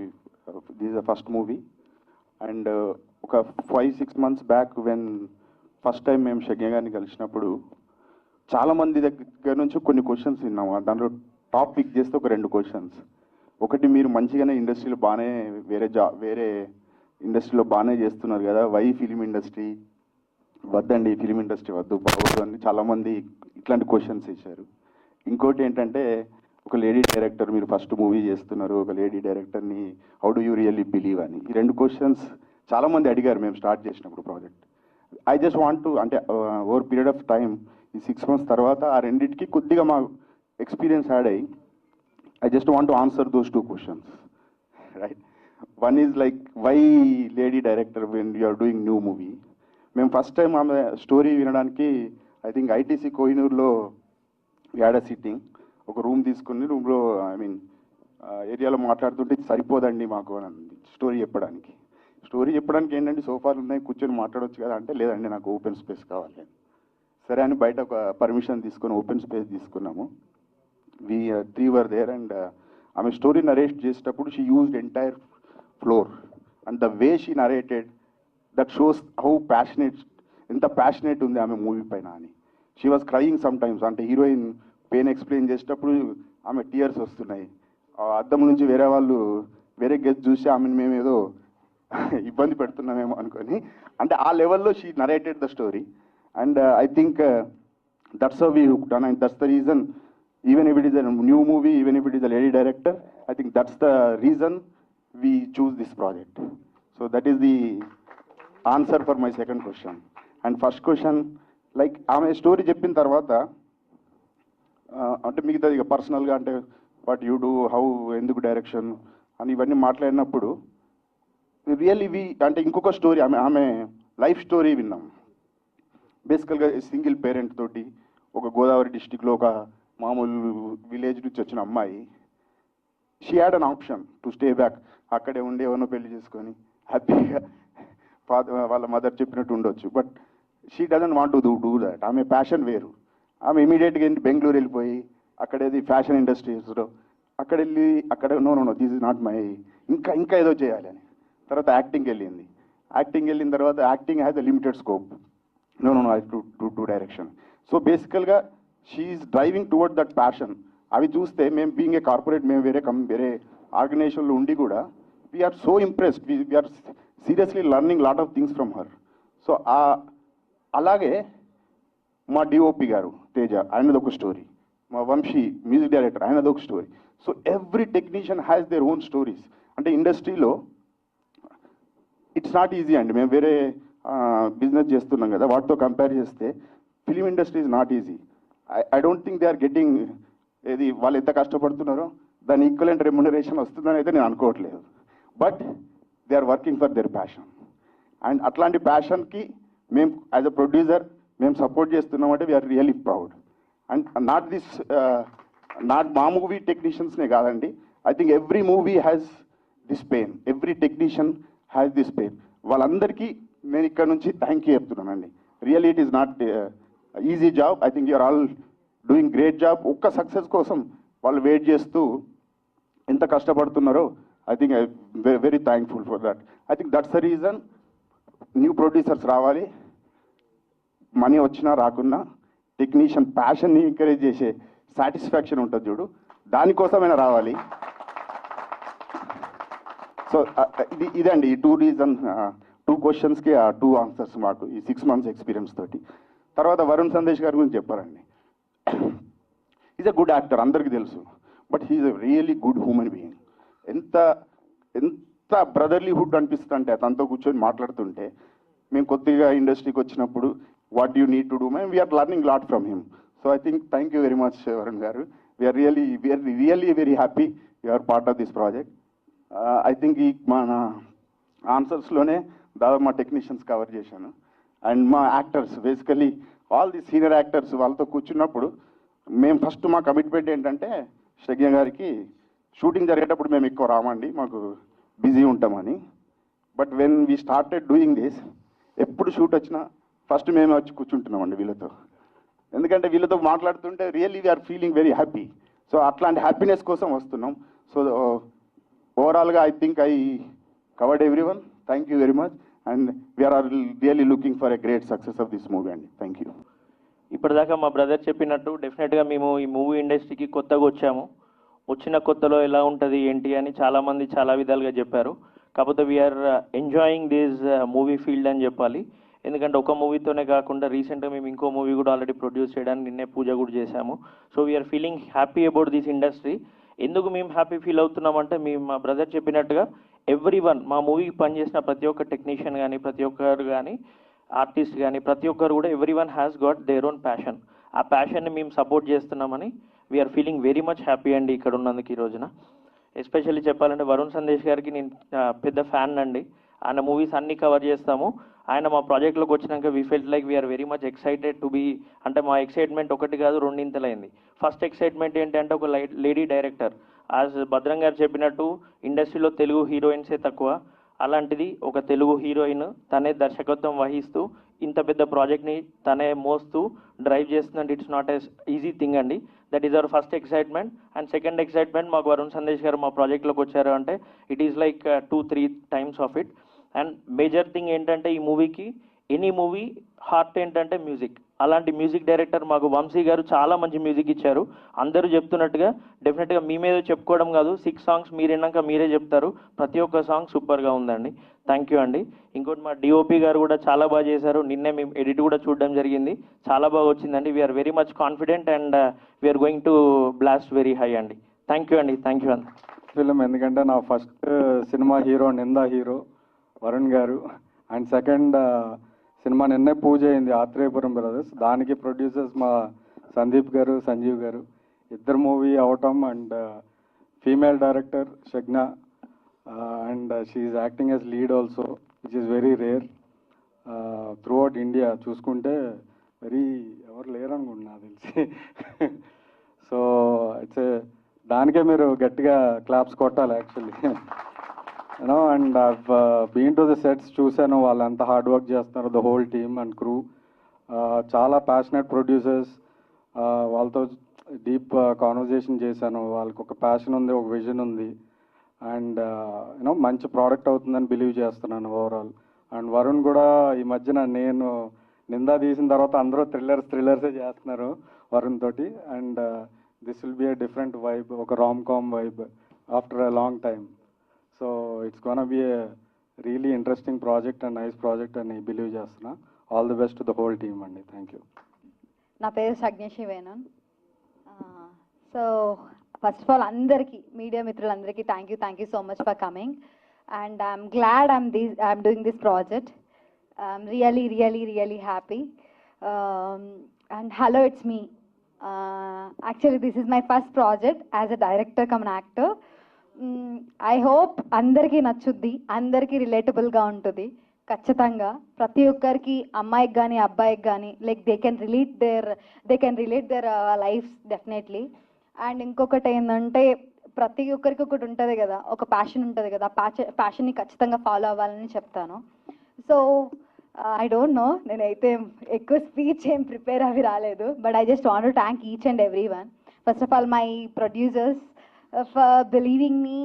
this the first movie. And ఒక 5-6 months back when first time మేము షజ్ఞ గారిని కలిసినప్పుడు చాలామంది దగ్గర నుంచి కొన్ని క్వశ్చన్స్ విన్నాము. దాంట్లో టాప్ పిక్ చేస్తే ఒక 2 questions. ఒకటి, మీరు మంచిగానే ఇండస్ట్రీలో బాగానే వేరే ఇండస్ట్రీలో బాగానే చేస్తున్నారు కదా, వై ఫిలిం ఇండస్ట్రీ వద్దండి, ఫిలిం ఇండస్ట్రీ వద్దు, బాగోదు అని చాలామంది ఇట్లాంటి క్వశ్చన్స్ ఇచ్చారు. ఇంకోటి ఏంటంటే, ఒక లేడీ డైరెక్టర్, మీరు ఫస్ట్ మూవీ చేస్తున్నారు, ఒక లేడీ డైరెక్టర్ని how do you really believe అని, ఈ 2 questions చాలామంది అడిగారు మేము స్టార్ట్ చేసినప్పుడు project. I just want to, అంటే ఓవర్ పీరియడ్ ఆఫ్ టైం ఈ 6 months తర్వాత ఆ రెండింటికి కొద్దిగా మా ఎక్స్పీరియన్స్ యాడ్ అయ్యి I just want to answer those 2 questions, right? One is like, why lady director when you are doing new movie? మేము first time ఆమె స్టోరీ వినడానికి ఐ థింక్ ఐటీసీ కోహినూర్లో యాడ్ సిట్టింగ్, ఒక రూమ్ తీసుకుని రూమ్లో ఏరియాలో మాట్లాడుతుంటే సరిపోదండి మాకు అని అంది స్టోరీ చెప్పడానికి ఏంటంటే సోఫాలు ఉన్నాయి, కూర్చొని మాట్లాడవచ్చు కదా అంటే, లేదండి నాకు ఓపెన్ స్పేస్ కావాలి. సరే అని బయట ఒక పర్మిషన్ తీసుకొని ఓపెన్ స్పేస్ తీసుకున్నాము. we 3 were there and ఆమె స్టోరీ నరేట్ చేసేటప్పుడు she used entire floor and the way she narrated that shows how passionate, ఎంత ప్యాషనేట్ ఉంది ఆమె మూవీ పైన అని. She was crying some times, అంటే హీరోయిన్ పెయిన్ ఎక్స్ప్లెయిన్ చేసేటప్పుడు ఆమె టీయర్స్ వస్తున్నాయి. అద్దం నుంచి వేరే గెస్ట్ చూసి ఆమెను మేము ఏదో ఇబ్బంది పెడుతున్నామేమో అనుకొని, అంటే ఆ లెవెల్లో she narrated the story. And I think that's how we hooked on, and that's the reason. Even if it is a new movie, even if it is a lady director, I think that's the reason we choose this project. So that is the answer for my second question. And first question, like ఆమె story చెప్పిన తర్వాత అంటే మిగతా ఇక పర్సనల్గా అంటే what you do, how, ఎందుకు direction అని ఇవన్నీ మాట్లాడినప్పుడు రియల్లీ అంటే ఇంకొక స్టోరీ, ఆమె లైఫ్ స్టోరీ విన్నాం. బేసికల్గా సింగిల్ పేరెంట్ తోటి ఒక గోదావరి డిస్టిక్లో ఒక మామూలు విలేజ్ నుంచి వచ్చిన అమ్మాయి, she had an option to stay back, అక్కడే ఉండి ఎవరినో పెళ్లి చేసుకొని హ్యాపీగా వాళ్ళ మదర్ చెప్పినట్టు ఉండొచ్చు. But she doesn't want to do that. ఆమె ప్యాషన్ వేరు. ఆమె ఇమీడియట్గా బెంగళూరు వెళ్ళిపోయి అక్కడేది ఫ్యాషన్ ఇండస్ట్రీస్లో అక్కడ no this is not my, ఇంకా ఏదో చేయాలి అని. తర్వాత యాక్టింగ్ వెళ్ళిన తర్వాత acting has a limited scope, no I to direction. So బేసికల్గా she is driving toward that passion. అవి చూస్తే మేము బీయింగ్ ఏ కార్పొరేట్, మేము వేరే ఆర్గనైజేషన్లో ఉండి కూడా we're so impressed, we're seriously learning lot of things from her. So అలాగే మా డిఓపి గారు తేజ, ఆయనది ఒక స్టోరీ. మా వంశీ మ్యూజిక్ డైరెక్టర్, ఆయనది ఒక story. So every technician has their own stories. అంటే ఇండస్ట్రీలో ఇట్స్ నాట్ ఈజీ అండి. మేము వేరే బిజినెస్ చేస్తున్నాం కదా, వాటితో కంపేర్ చేస్తే film industry is not easy. I don't think they are getting, ఏది వాళ్ళు ఎంత కష్టపడుతున్నారో దాని ఈక్వలెంట్ రెమ్యునరేషన్ వస్తుందని అయితే నేను అనుకోవట్లేదు. But they are working for their passion. And అట్లాంటి ప్యాషన్కి మేము యాజ్ అ ప్రొడ్యూసర్ మేము సపోర్ట్ చేస్తున్నామంటే we're really proud. And not మా మూవీ టెక్నీషియన్స్నే కాదండి, I think every movie has this pain, every technician has this pain. వాళ్ళందరికీ నేను ఇక్కడ నుంచి థ్యాంక్ యూ చెప్తున్నానండి. Really it is not easy job. I think you're all doing great job. ఒక్క success కోసం వాళ్ళు వెయిట్ చేస్తూ ఎంత కష్టపడుతున్నారో I think I very thankful for that. I think that's the reason new producers రావాలి. Money వచ్చినా రాకున్నా technician ప్యాషన్ని encourage చేసే satisfaction ఉంటుంది చూడు, దానికోసమైనా రావాలి. సో ఇదండి ఈ 2 reasons, 2 questions కి 2 answers మాకు ఈ 6 months ఎక్స్పీరియన్స్ తోటి. తర్వాత వరుణ్ సందేశ్ గారి గురించి చెప్పారండి. ఈజ్ ఎ గుడ్ యాక్టర్, అందరికీ తెలుసు. But he is a really good human being. ఎంత బ్రదర్లీహుడ్ అనిపిస్తుంది అంటే తనతో కూర్చొని మాట్లాడుతుంటే. మేము కొద్దిగా ఇండస్ట్రీకి వచ్చినప్పుడు what you need to do, మేము we are learning lot from him. So I think thank you very much Varun గారు. We are really very happy you are part of this project. I think ఈ మన ఆన్సర్స్లోనే దాదాపు మా టెక్నీషియన్స్ కవర్ చేశాను. And మా actors basically all the senior actors వాళ్ళతో కూర్చున్నప్పుడు మేము ఫస్ట్ మా కమిట్మెంట్ ఏంటంటే శ్రజ్ఞ గారికి షూటింగ్ జరిగేటప్పుడు మేము ఎక్కువ రామండి, మాకు బిజీ ఉంటామని. But when we started doing this, ఎప్పుడు షూట్ వచ్చినా ఫస్ట్ మేమే వచ్చి కూర్చుంటున్నామండి వీళ్ళతో. ఎందుకంటే వీళ్ళతో మాట్లాడుతుంటే really we are feeling very happy. So అట్లాంటి హ్యాపీనెస్ కోసం వస్తున్నాం. సో ఓవరాల్గా I think I covered everyone. Thank you very much and we are really looking for a great success of this movie అండి. Thank you. ఇప్పటిదాకా మా brother చెప్పినట్టు డెఫినెట్గా మేము ఈ మూవీ ఇండస్ట్రీకి కొత్తగా వచ్చాము. వచ్చిన కొత్తలో ఎలా ఉంటుంది ఏంటి అని చాలామంది చాలా విధాలుగా చెప్పారు. కాకపోతే we're enjoying this movie field అని చెప్పాలి. ఎందుకంటే ఒక మూవీతోనే కాకుండా రీసెంట్గా మేము ఇంకో మూవీ కూడా ఆల్రెడీ ప్రొడ్యూస్ చేయడానికి నిన్నే పూజ కూడా చేశాము. So we're feeling happy about this industry. ఎందుకు మేము హ్యాపీ ఫీల్ అవుతున్నామంటే మా బ్రదర్ చెప్పినట్టుగా ఎవ్రీ వన్ మా మూవీకి పనిచేసిన ప్రతి ఒక్క టెక్నీషియన్ కానీ ప్రతి ఒక్కరు కానీ ఆర్టిస్ట్ కానీ ప్రతి ఒక్కరు కూడా every one has got their own passion. ఆ ప్యాషన్ని మేము సపోర్ట్ చేస్తున్నామని we're feeling very much happy అండి ఇక్కడ ఉన్నందుకు ఈ రోజున. ఎస్పెషల్లీ చెప్పాలంటే వరుణ్ సందేశ్ గారికి నేను పెద్ద ఫ్యాన్ అండి. ఆయన మూవీస్ అన్నీ కవర్ చేస్తాము. ఆయన మా ప్రాజెక్ట్లోకి వచ్చినాక we felt like we're very much excited to be. అంటే మా ఎక్సైట్మెంట్ ఒకటి కాదు రెండింతలైంది. ఫస్ట్ ఎక్సైట్మెంట్ ఏంటంటే ఒక లేడీ డైరెక్టర్. యాజ్ భద్రం గారు చెప్పినట్టు ఇండస్ట్రీలో తెలుగు హీరోయిన్సే తక్కువ, అలాంటిది ఒక తెలుగు హీరోయిన్ తనే దర్శకత్వం వహిస్తూ ఇంత పెద్ద ప్రాజెక్ట్ని తనే మోస్తూ డ్రైవ్ చేస్తుందంటే it's not as easy thing అండి. That is our first excitement. And second excitement మాకు వరుణ్ సందేశ్ గారు మా ప్రాజెక్ట్లోకి వచ్చారు అంటే it is like 2-3 times of it. And major thing ఏంటంటే ఈ మూవీకి ఎనీ మూవీ హార్ట్ ఏంటంటే మ్యూజిక్. అలాంటి మ్యూజిక్ డైరెక్టర్ మాకు వంశీ గారు చాలా మంచి మ్యూజిక్ ఇచ్చారు. అందరూ చెప్తున్నట్టుగా డెఫినెట్గా మీ మీద చెప్పుకోవడం కాదు, 6 సాంగ్స్ మీరు విన్నాక మీరే చెప్తారు. ప్రతి ఒక్క సాంగ్ సూపర్గా ఉందండి. థ్యాంక్ యూ అండి. ఇంకోటి మా డిఓపి గారు కూడా చాలా బాగా చేశారు. నిన్నే మేము ఎడిట్ కూడా చూడడం జరిగింది, చాలా బాగా వచ్చిందండి. We are very much confident and we are going to blast very high అండి. థ్యాంక్ యూ అండి. థ్యాంక్ యూ అండి. ఫిలిం ఎందుకంటే నా ఫస్ట్ సినిమా హీరో నిందా హీరో వరుణ్ గారు, అండ్ సెకండ్ సినిమా నిన్నే పూజ అయింది ఆత్రేయపురం బ్రదర్స్, దానికి ప్రొడ్యూసర్స్ మా సందీప్ గారు సంజీవ్ గారు. ఇద్దరు మూవీ అవటం and female director Shagna and she is acting as lead also which is very rare throughout India. చూసుకుంటే వెరీ ఎవరు లేరు అనుకుంటున్నా తెలిసి. సో ఇట్స్ దానికే మీరు గట్టిగా క్లాప్స్ కొట్టాలి actually. You know and I've been to the sets, చూశాను వాళ్ళు ఎంత హార్డ్ వర్క్ చేస్తున్నారు, the whole team and crew. చాలా ప్యాషనెట్ ప్రొడ్యూసర్స్, వాళ్ళతో డీప్ కాన్వర్జేషన్ చేశాను. వాళ్ళకి ఒక ప్యాషన్ ఉంది, ఒక విజన్ ఉంది అండ్ యూనో మంచి ప్రోడక్ట్ అవుతుందని బిలీవ్ చేస్తున్నాను ఓవరాల్. అండ్ వరుణ్ కూడా ఈ మధ్యన నేను నిందా తీసిన తర్వాత అందరూ థ్రిల్లర్సే చేస్తున్నారు వరుణ్ తోటి. And this will be a different vibe, ఒక rom com vibe after a long time. So it's gonna be a really interesting project and nice project అని బిలీవ్ చేస్తున్నా. All the best to the whole team అండి. Thank you. నా పేరు Sagneshi Venan. So first of all అందరికీ media మిత్రులందరికీ thank you so much for coming and I'm glad I'm doing this project. I'm really happy and hello it's me. Actually this is my first project as a director come an actor. I hope అందరికీ నచ్చుద్ది, అందరికీ రిలేటబుల్గా ఉంటుంది ఖచ్చితంగా. ప్రతి ఒక్కరికి అమ్మాయికి కానీ అబ్బాయికి కానీ like they can relate there lifes definitely. And ఇంకొకటి ఏంటంటే ప్రతి ఒక్కరికి ఒకటి ఉంటుంది కదా, ఒక ప్యాషన్ ఉంటుంది కదా, ప్యాషన్ని ఖచ్చితంగా ఫాలో అవ్వాలని చెప్తాను. సో ఐ డోంట్ నో, నేనైతే ఎక్కువ స్పీచ్ ఏం ప్రిపేర్ అవి రాలేదు, but I just want to thank each and every one. First of all my producers for believing me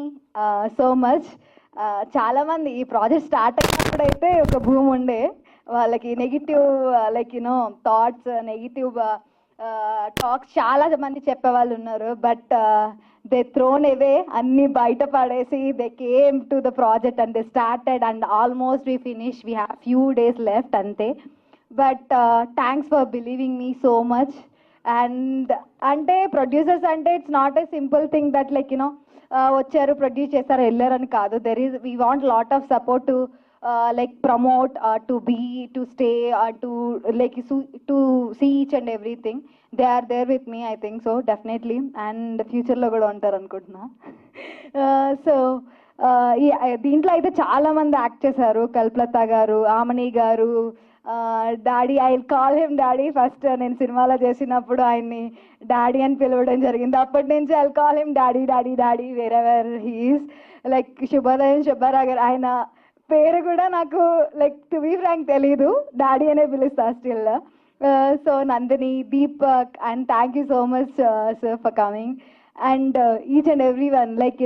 so much. చాలామంది ఈ ప్రాజెక్ట్ స్టార్ట్ అయినప్పుడైతే ఒక భూమి ఉండే, వాళ్ళకి negative like you know thoughts, negative talks చాలా మంది చెప్పేవాళ్ళు ఉన్నారు. బట్ దే థ్రోన్ అవే, అన్నీ బయట పడేసి they came to the project and they started and almost we finish. We have few days left అంతే. But thanks for believing me so much. And అంటే producers అంటే it's not a simple thing that like you know వచ్చారు produce చేస్తారు వెళ్ళారని కాదు. We want lot of support to like promote, to stay, to like to see each and everything. They are there with me, I think so, definitely, and future lo kuda untaru anukuntunna. So దీంట్లో అయితే చాలా మంది act చేశారు. కల్పలత గారు, ఆమని గారు, daddy I call him daddy. First నేను సినిమాలో చేసినప్పుడు ఆయన్ని డాడీ అని పిలవడం జరిగింది. అప్పటి నుంచి I call him daddy daddy daddy wherever he is. Like Shubhodayam Shubharao గారు, ఆయన పేరు కూడా నాకు లైక్ టు బీ ఫ్రాంక్ తెలీదు, డాడీ అనే పిలుస్తా still. So Nandini, Deepak, and thank you so much sir for coming. And each and every one, like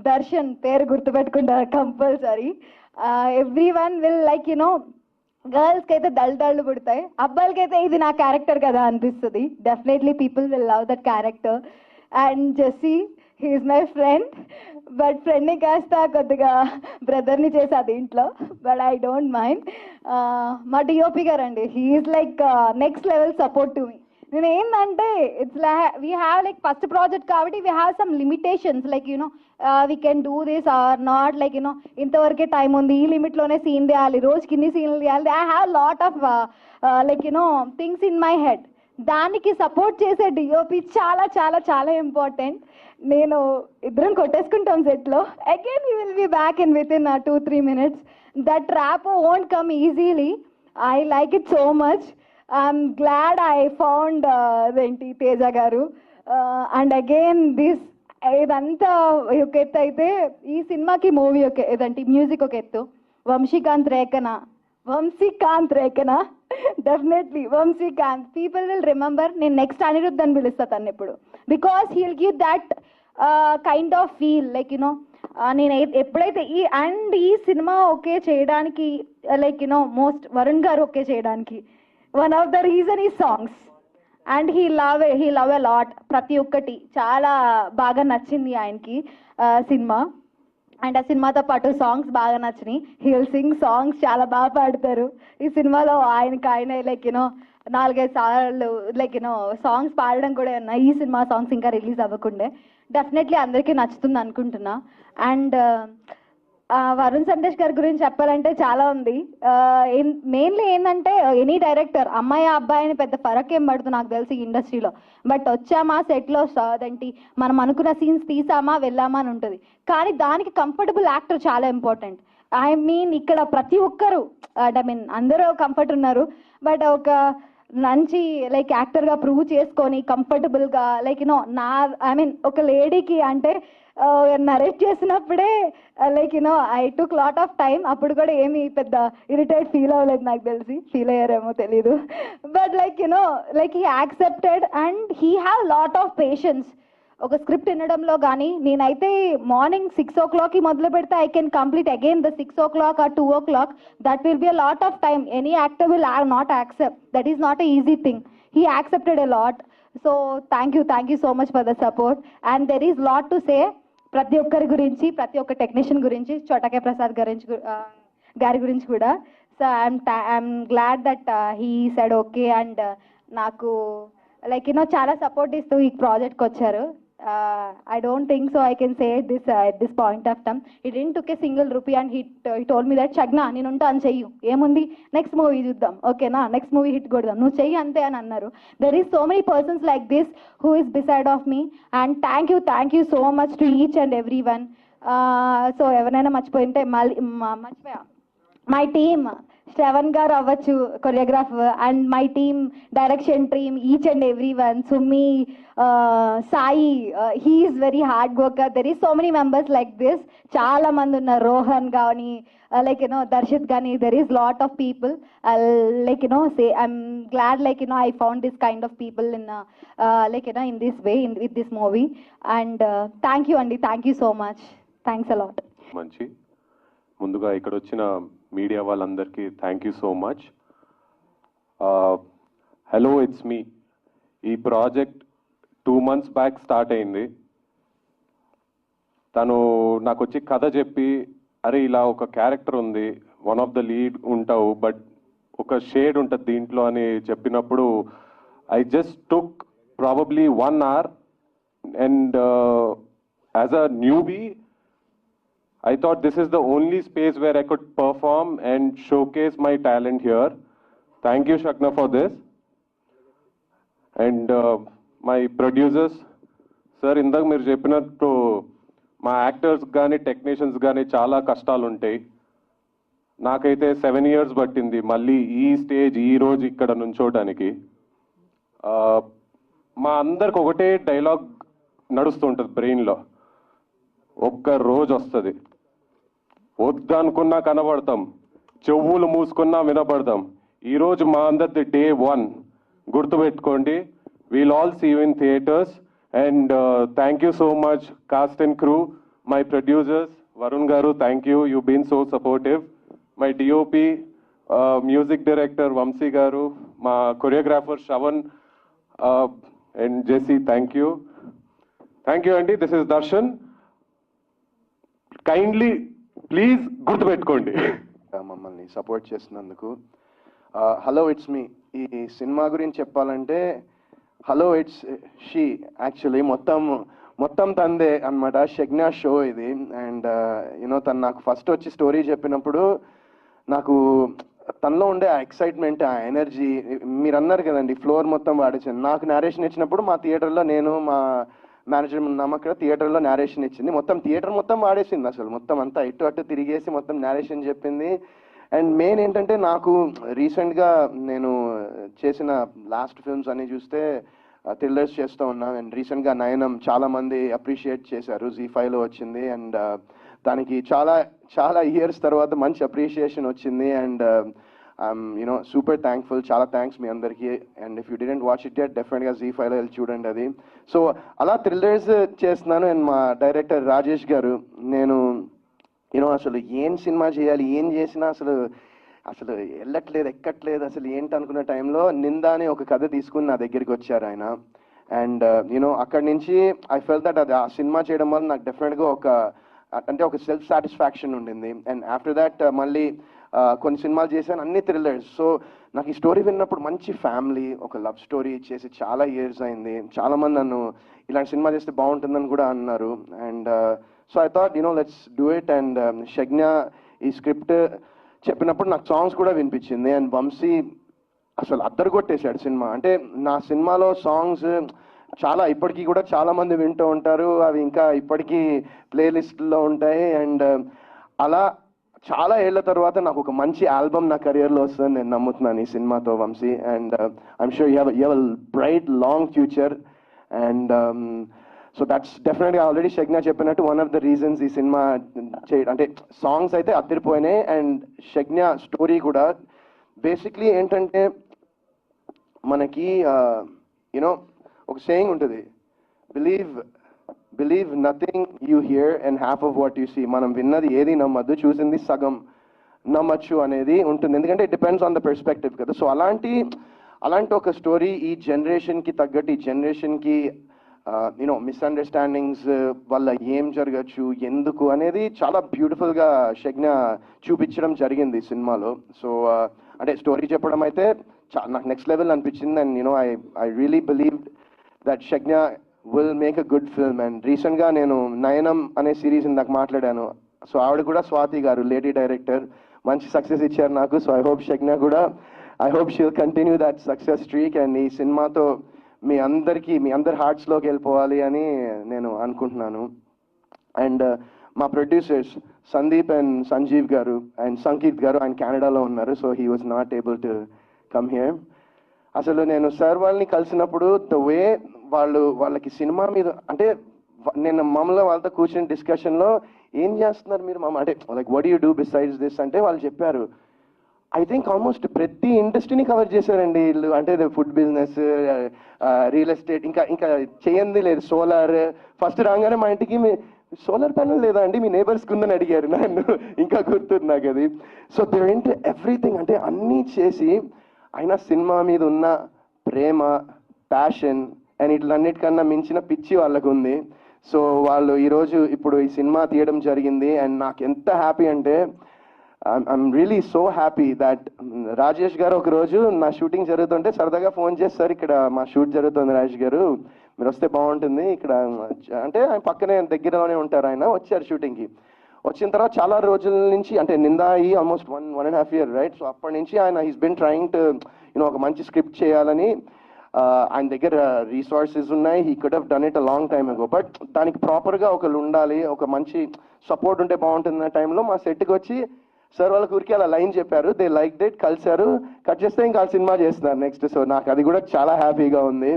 Darshan పేరు గుర్తుపెట్టుకుంటారు compulsory. Every one will like గర్ల్స్కి అయితే దళ్ళు పుడతాయి, అబ్బాయిలకైతే ఇది నా క్యారెక్టర్ కదా అనిపిస్తుంది. Definitely people will love that character. And Jessie, he is my friend, but ఫ్రెండ్ని కాస్త కొద్దిగా బ్రదర్ని చేసా దీంట్లో, బట్ ఐ డోంట్ మైండ్. మా డిఓపి గారు అండి, he is like next level support to me. నేను ఏంటంటే it's we have like first project కాబట్టి we have some limitations, like we can do this or not, like ఇంతవరకే టైం ఉంది, ఈ లిమిట్లోనే సీన్ తీయాలి, రోజుకి ఇన్ని సీన్లు తీయాలి. I have lot of like things in my head. దానికి సపోర్ట్ చేసే డిఓపి చాలా చాలా చాలా ఇంపార్టెంట్. నేను ఇద్దరం కొట్టేసుకుంటాం సెట్లో, again we will be back in with in 2-3 minutes. That wrap won't come easily. I like it so much. I'm glad I found అదేంటి తేజ గారు. అండ్ అగైన్ దిస్ ఇదంతా ఒక ఎత్తు అయితే, ఈ సినిమాకి మూవీ ఒక ఏదంటే మ్యూజిక్ ఒక ఎత్తు. వంశీకాంత్ రేఖన డెఫినెట్లీ వంశీకాంత్, పీపుల్ విల్ రిమెంబర్. నేను నెక్స్ట్ అనిరుద్ధ్ అని పిలుస్తా తను ఇప్పుడు, because he will give that kind of feel, like నేను ఎప్పుడైతే ఈ సినిమా ఓకే చేయడానికి, లైక్ మోస్ట్ వరుణ్ గారు ఓకే చేయడానికి వన్ ఆఫ్ ద రీజన్ ఈ songs. And he love a lot. ప్రతి ఒక్కటి చాలా బాగా నచ్చింది ఆయనకి సినిమా. అండ్ ఆ సినిమాతో పాటు సాంగ్స్ బాగా నచ్చినాయి. హీ విల్ సింగ్ సాంగ్స్, చాలా బాగా పాడతారు. ఈ సినిమాలో ఆయన లైక్ 4-5 సార్లు లైక్ సాంగ్స్ పాడడం కూడా ఉన్నాయి. ఈ సినిమా సాంగ్స్ ఇంకా రిలీజ్ అవ్వకుండే. డెఫినెట్లీ అందరికీ నచ్చుతుంది అనుకుంటున్నా. అండ్ వరుణ్ సందేశ్ గారి గురించి చెప్పాలంటే చాలా ఉంది. మెయిన్లీ ఏంటంటే ఎనీ డైరెక్టర్ అమ్మాయి అబ్బాయి అని పెద్ద ఫరక్ ఏం పడుతుంది నాకు తెలిసి ఇండస్ట్రీలో. బట్ వచ్చామా సెట్లో అదేంటి మనం అనుకున్న సీన్స్ తీసామా వెళ్ళామా అని ఉంటుంది. కానీ దానికి కంఫర్టబుల్ యాక్టర్ చాలా ఇంపార్టెంట్. ఐ మీన్ ఇక్కడ ప్రతి ఒక్కరు అందరూ కంఫర్ట్ ఉన్నారు, బట్ ఒక మంచి లైక్ యాక్టర్గా ప్రూవ్ చేసుకొని కంఫర్టబుల్గా లైక్ ఒక లేడీకి అంటే నరేట్ చేసినప్పుడే like I took lot of time. అప్పుడు కూడా ఏమి పెద్ద ఇరిటేట్ ఫీల్ అవ్వలేదు నాకు తెలిసి, ఫీల్ అయ్యారేమో తెలీదు. But like he accepted and he have lot of patience. ఒక స్క్రిప్ట్ వినడంలో కానీ నేనైతే మార్నింగ్ 6 o'clock మొదలు పెడితే I can complete again the 6 o'clock or 2 o'clock. That will be a lot of time. Any actor will not accept. That is not a easy thing. He accepted a lot. So thank you so much for the support. And there is lot to say ప్రతి ఒక్కరి గురించి, ప్రతి ఒక్క technician గురించి, చోటకే ప్రసాద్ గారి గురించి కూడా. So I'm glad that he said okay. And నాకు లైక్ చాలా సపోర్ట్ ఇస్తూ ఈ ప్రాజెక్ట్కి వచ్చారు. I don't think so I can say this at this point of time. He didn't took a single rupee and he told me that Shagna నేను ఉంటాను చెయ్యు, ఏముంది నెక్స్ట్ మూవీ చూద్దాం, ఓకేనా నెక్స్ట్ మూవీ హిట్ కొడదాం, నువ్వు చెయ్యి అంతే అని అన్నారు. There is so many persons like this who is beside of me. And thank you so much to each and every one. So ఎవరైనా మర్చిపోయింటే మర్చిపోయా. మై టీమ్, శ్రవణ్ గారు అవ్వచ్చు choreographer, and my team direction team, each and every one, Sumi, Sai, he is very hard worker. There is so many members like this. చాలా మంది ఉన్నారు, రోహన్ కానీ like Darshith కానీ, there is lot of people. Like say I'm glad like I found this kind of people in like in this way with this movie. And thank you అండి, thank you so much, thanks a lot. మంచి ముందుగా ఇక్కడ వచ్చిన media వాళ్ళందరికీ thank you so much. Hello, it's me. ఈ project 2 months back start అయింది. తను నాకు వచ్చి కథ చెప్పి, అరే ఇలా ఒక క్యారెక్టర్ ఉంది, వన్ ఆఫ్ ద లీడ్ ఉంటావు, బట్ ఒక షేడ్ ఉంటుంది దీంట్లో అని చెప్పినప్పుడు I just took probably 1 hour and as a newbie I thought this is the only space where I could perform and showcase my talent here. Thank you, Shagna, for this. And my producers, sir, ఇందాక మీరు చెప్పినట్టు మా actors కానీ technicians కానీ చాలా కష్టాలు ఉంటాయి. నాకైతే 7 years పట్టింది మళ్ళీ ఈ స్టేజ్ ఈ రోజు ఇక్కడ నుంచోటానికి. మా అందరికి ఒకటే డైలాగ్ నడుస్తుంటుంది బ్రెయిన్లో, ఒక్క రోజు వస్తుంది, వద్దనుకున్నా కనబడతాం, చెవులు మూసుకున్నా వినపడతాం. ఈరోజు మా అందరిది day 1, గుర్తుపెట్టుకోండి. We'll all see you in theatres. And thank you so much cast and crew, my producers Varun గారు, thank you, you been so supportive. My DOP, music director Vamsi గారు, మా choreographer Shravan and Jessie, thank you అండి. This is Darshan. Kindly please గుర్తుపెట్టుకోండి. మమ్మల్ని support చేసినందుకు. Hello it's me. ఈ cinema గురించి చెప్పాలంటే హలో ఇట్స్ షీ, యాక్చువల్లీ మొత్తం తందే అనమాట. షగ్నా షో ఇది. అండ్ యూనో తను నాకు ఫస్ట్ వచ్చి స్టోరీ చెప్పినప్పుడు నాకు తనలో ఉండే ఆ ఎక్సైట్మెంట్, ఆ ఎనర్జీ, మీరు అన్నారు కదండి ఫ్లోర్ మొత్తం వాడేసాను. నాకు నేరేషన్ ఇచ్చినప్పుడు మా థియేటర్లో నేను మా మేనేజర్ ఉన్నాము, అక్కడ థియేటర్లో నేరేషన్ ఇచ్చింది. మొత్తం థియేటర్ మొత్తం వాడేసింది, అసలు మొత్తం అంతా ఇటు అటు తిరిగేసి మొత్తం నేరేషన్ చెప్పింది. అండ్ మెయిన్ ఏంటంటే నాకు రీసెంట్గా నేను చేసిన లాస్ట్ ఫిల్మ్స్ అన్ని చూస్తే థ్రిల్లర్స్ చేస్తూ ఉన్నాను. అండ్ రీసెంట్గా నయనం చాలామంది అప్రిషియేట్ చేశారు, Z5లో వచ్చింది. అండ్ దానికి చాలా ఇయర్స్ తర్వాత మంచి అప్రిషియేషన్ వచ్చింది. And I'm you know super thankful. చాలా థ్యాంక్స్ మీ అందరికీ. And if you didn't watch it at, డెఫినెట్గా Z5లో వెళ్ళి చూడండి అది. సో అలా థ్రిల్లర్స్ చేస్తున్నాను. అండ్ మా డైరెక్టర్ రాజేష్ గారు, నేను యూనో అసలు ఏం సినిమా చేయాలి, ఏం చేసినా అసలు వెళ్ళట్లేదు, ఎక్కట్లేదు, అసలు ఏంటి అనుకున్న టైంలో నిందా అని ఒక కథ తీసుకుని నా దగ్గరికి వచ్చారు ఆయన. అండ్ యూనో అక్కడి నుంచి ఐ ఫెల్ దట్ అది ఆ సినిమా చేయడం వల్ల నాకు డెఫినెట్గా ఒక సెల్ఫ్ సాటిస్ఫాక్షన్ ఉండింది. అండ్ ఆఫ్టర్ దాట్ మళ్ళీ కొన్ని సినిమాలు చేశాను, అన్ని థ్రిల్లర్స్. సో నాకు ఈ స్టోరీ విన్నప్పుడు మంచి ఫ్యామిలీ, ఒక లవ్ స్టోరీ చేసి చాలా ఇయర్స్ అయింది. చాలామంది నన్ను ఇలాంటి సినిమా చేస్తే బాగుంటుందని కూడా అన్నారు. And so I thought let's do it. And Shagna ఈ స్క్రిప్ట్ చెప్పినప్పుడు నాకు సాంగ్స్ కూడా వినిపించింది. అండ్ వంశీ అసలు అద్దరు కొట్టేశాడు సినిమా. అంటే నా సినిమాలో సాంగ్స్ చాలా ఇప్పటికీ కూడా చాలా మంది వింటూ ఉంటారు, అవి ఇంకా ఇప్పటికీ ప్లేలిస్ట్లో ఉంటాయి. అండ్ అలా చాలా ఏళ్ల తర్వాత నాకు ఒక మంచి ఆల్బమ్ నా కెరియర్లో వస్తుందని నేను నమ్ముతున్నాను ఈ సినిమాతో Vamshi. And I'm sure you have a bright long future. And so that's డెఫినెట్గా ఆల్రెడీ షగ్నా చెప్పినట్టు వన్ ఆఫ్ ద రీజన్స్ ఈ సినిమా చేయడం. అంటే సాంగ్స్ అయితే అద్దరిపోయినాయి. అండ్ షగ్నా స్టోరీ కూడా బేసిక్లీ ఏంటంటే మనకి యూనో ఒక సేయింగ్ ఉంటుంది, believe nothing you hear and half of what you see. మనం విన్నది ఏది నమ్మద్దు, చూసింది సగం నమ్మచ్చు అనేది ఉంటుంది. ఎందుకంటే it depends on the perspective కదా. సో అలాంటి ఒక స్టోరీ ఈ జనరేషన్కి తగ్గట్టు, ఈ జనరేషన్కి యూనో మిస్అండర్స్టాండింగ్స్ వల్ల ఏం జరగచ్చు, ఎందుకు అనేది చాలా బ్యూటిఫుల్గా షగ్నా చూపించడం జరిగింది ఈ సినిమాలో. సో అంటే స్టోరీ చెప్పడం అయితే నాకు నెక్స్ట్ లెవెల్ అనిపించింది. And you know I really believe that Shagna will make a good film. And రీసెంట్గా నేను నయనం అనే సిరీస్ నాకు మాట్లాడాను. సో ఆవిడ కూడా స్వాతి గారు, లేడీ డైరెక్టర్, మంచి సక్సెస్ ఇచ్చారు నాకు. సో ఐ హోప్ షగ్నా కూడా she will continue that success streak. And ఈ సినిమాతో మీ అందరి హార్ట్స్లోకి వెళ్ళిపోవాలి అని నేను అనుకుంటున్నాను. అండ్ మా ప్రొడ్యూసర్స్ సందీప్ అండ్ సంజీవ్ గారు అండ్ సంకీత్ గారు, ఆయన కెనడాలో ఉన్నారు. So he was not able to come here. అసలు నేను సార్ వాళ్ళని కలిసినప్పుడు ద వే వాళ్ళకి సినిమా మీద అంటే నేను మామూలుగా వాళ్ళతో కూర్చుని డిస్కషన్లో ఏం చేస్తున్నారు మీరు మామ అంటే like what you do besides this అంటే వాళ్ళు చెప్పారు, ఐ థింక్ ఆల్మోస్ట్ ప్రతి ఇండస్ట్రీని కవర్ చేశారండి వీళ్ళు. అంటే ఫుడ్ బిజినెస్, రియల్ ఎస్టేట్, ఇంకా చేయంది లేదు. సోలార్ ఫస్ట్ రాగానే మా ఇంటికి సోలార్ ప్యానల్ లేదా అండి మీ నేబర్స్కి ఉందని అడిగారు నన్ను, ఇంకా గుర్తుంది నాకు అది. సో దే ఇంట్ ఎవ్రీథింగ్, అంటే అన్నీ చేసి అయినా సినిమా మీద ఉన్న ప్రేమ, ప్యాషన్ అండ్ ఇట్లన్నిటికన్నా మించిన పిచ్చి వాళ్ళకు ఉంది. సో వాళ్ళు ఇప్పుడు ఈ సినిమా తీయడం జరిగింది. అండ్ నాకు ఎంత హ్యాపీ అంటే I'm really so happy that Rajesh గారు ఒకరోజు నా షూటింగ్ జరుగుతుంటే సరదాగా ఫోన్ చేస్తారు, ఇక్కడ మా షూట్ జరుగుతుంది రాజేష్ గారు, మీరు వస్తే బాగుంటుంది ఇక్కడ అంటే ఆయన పక్కనే దగ్గరలోనే ఉంటారు. ఆయన వచ్చారు షూటింగ్కి. వచ్చిన తర్వాత చాలా రోజుల నుంచి అంటే నిందా అయ్యి ఆల్మోస్ట్ 1.5 years రైట్. సో అప్పటి నుంచి ఆయన he's been trying to you know ఒక మంచి స్క్రిప్ట్ చేయాలని. ఆయన దగ్గర రీసోర్సెస్ ఉన్నాయి, he could have done it a long time అగో. బట్ దానికి ప్రాపర్గా ఒకళ్ళు ఉండాలి, ఒక మంచి సపోర్ట్ ఉంటే బాగుంటుంది అనే టైంలో మా సెట్కి వచ్చి సార్ వాళ్ళకి ఊరికి అలా లైన్ చెప్పారు, దే లైక్ డెట్, కలిశారు, కట్ చేస్తే ఇంకా సినిమా చేస్తున్నారు నెక్స్ట్. సో నాకు అది కూడా చాలా హ్యాపీగా ఉంది.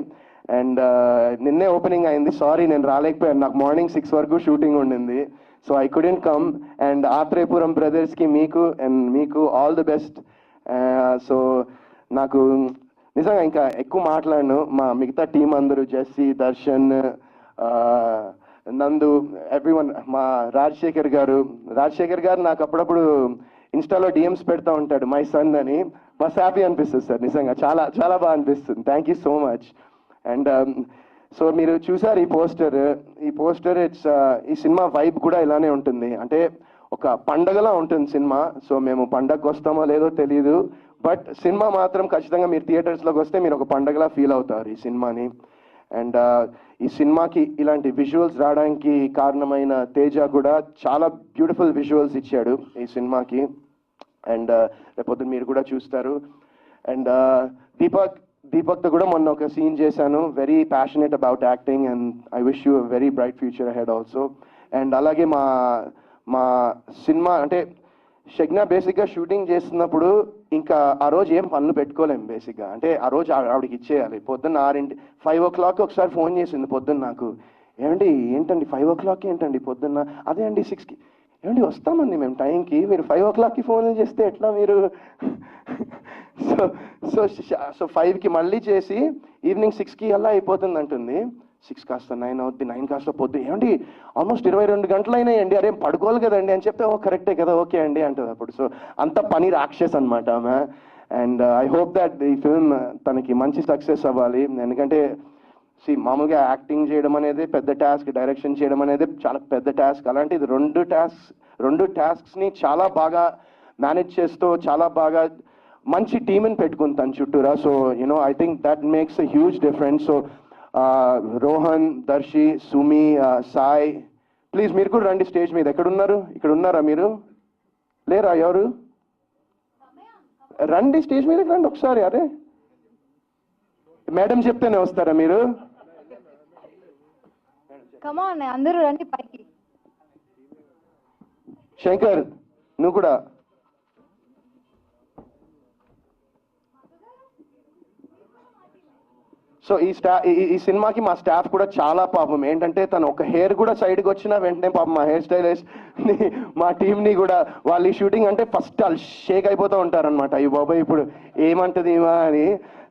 అండ్ నిన్నే ఓపెనింగ్ అయింది, సారీ నేను రాలేకపోయాను, నాకు మార్నింగ్ 6 వరకు షూటింగ్ ఉండింది. So I couldn't come. And Atreyapuram బ్రదర్స్కి మీకు ఆల్ ది బెస్ట్. సో నాకు నిజంగా ఇంకా ఎక్కువ మాట్లాడను, మా మిగతా టీం అందరూ, జెస్సీ, దర్శన్, నందు, ఎవ్రీవన్, మా రాజశేఖర్ గారు నాకు అప్పుడప్పుడు ఇన్స్టాలో డిఎమ్స్ పెడతా ఉంటాడు, మై సన్ అని. మస్త్ హ్యాపీ అనిపిస్తుంది సార్, నిజంగా చాలా చాలా బాగా అనిపిస్తుంది. Thank you so much. And so మీరు చూసారు ఈ పోస్టర్ ఇట్స్ ఈ సినిమా వైబ్ కూడా ఇలానే ఉంటుంది, అంటే ఒక పండగలా ఉంటుంది సినిమా. సో మేము పండగకు వస్తామో లేదో తెలియదు, బట్ సినిమా మాత్రం ఖచ్చితంగా మీరు థియేటర్స్లోకి వస్తే మీరు ఒక పండగలా ఫీల్ అవుతారు ఈ సినిమాని. అండ్ ఈ సినిమాకి ఇలాంటి విజువల్స్ రావడానికి కారణమైన తేజ కూడా చాలా బ్యూటిఫుల్ విజువల్స్ ఇచ్చాడు ఈ సినిమాకి. అండ్ రేపొద్దు మీరు కూడా చూస్తారు. అండ్ దీపక్తో కూడా మొన్న ఒక సీన్ చేశాను, very passionate about acting, and I wish you very bright future ahead also. And అలాగే మా సినిమా అంటే షగ్నా బేసిక్గా షూటింగ్ చేస్తున్నప్పుడు ఇంకా ఆ రోజు ఏం పనులు పెట్టుకోలేము బేసిక్గా, అంటే ఆ రోజు ఆవిడకి ఇచ్చేయాలి. పొద్దున్న 5 o'clock ఒకసారి ఫోన్ చేసింది పొద్దున్న నాకు, ఏంటండి 5 o'clock ఏంటండి పొద్దున్న, అదే అండి 6కి, వస్తామండి మేము టైంకి, మీరు 5 o'clockకి ఫోన్ చేస్తే ఎట్లా మీరు. సో 5కి మళ్ళీ చేసి ఈవినింగ్ 6కి అలా అయిపోతుంది అంటుంది. 6 కాస్త 9 అవుద్ది, 9 కాస్త పొద్దు, ఆల్మోస్ట్ 22 గంటలు అయినాయండి, అరే పడుకోవాలి కదండి అని చెప్తే, కరెక్టే కదా, ఓకే అండి అంటుంది అప్పుడు. సో అంత పని రాక్షస్ అనమాట ఆమె. అండ్ ఐ హోప్ దట్ ఈ ఫిల్మ్ తనకి మంచి సక్సెస్ అవ్వాలి. ఎందుకంటే మామూలుగా యాక్టింగ్ చేయడం అనేది పెద్ద టాస్క్, డైరెక్షన్ చేయడం అనేది చాలా పెద్ద టాస్క్, అలాంటిది 2 టాస్క్స్ని చాలా బాగా మేనేజ్ చేస్తూ చాలా బాగా మంచి టీంని పెట్టుకుంది తన చుట్టూరా. So I think that makes a huge difference. So Rohan, Darshi, Sumi, Sai, please మీరు కూడా రండి స్టేజ్ మీద. ఎక్కడున్నారు? ఇక్కడ ఉన్నారా మీరు? లేరా ఎవరు? రండి స్టేజ్ మీదకి రండి ఒకసారి. అరే మేడం చెప్తేనే వస్తారా మీరు? కమాన్ అందరూ రండి పైకి. శంకర్ నువ్వు కూడా. సో ఈ సినిమాకి మా స్టాఫ్ కూడా చాలా పాపం ఏంటంటే, తను ఒక హెయిర్ కూడా సైడ్కి వచ్చిన వెంటనే పాపం మా హెయిర్ స్టైలిస్ట్ మా టీంని కూడా వాళ్ళు ఈ షూటింగ్ అంటే ఫస్ట్ వాళ్ళు షేక్ అయిపోతూ ఉంటారనమాట, ఈ బాబాయ్ ఇప్పుడు ఏమంటది ఏమా అని.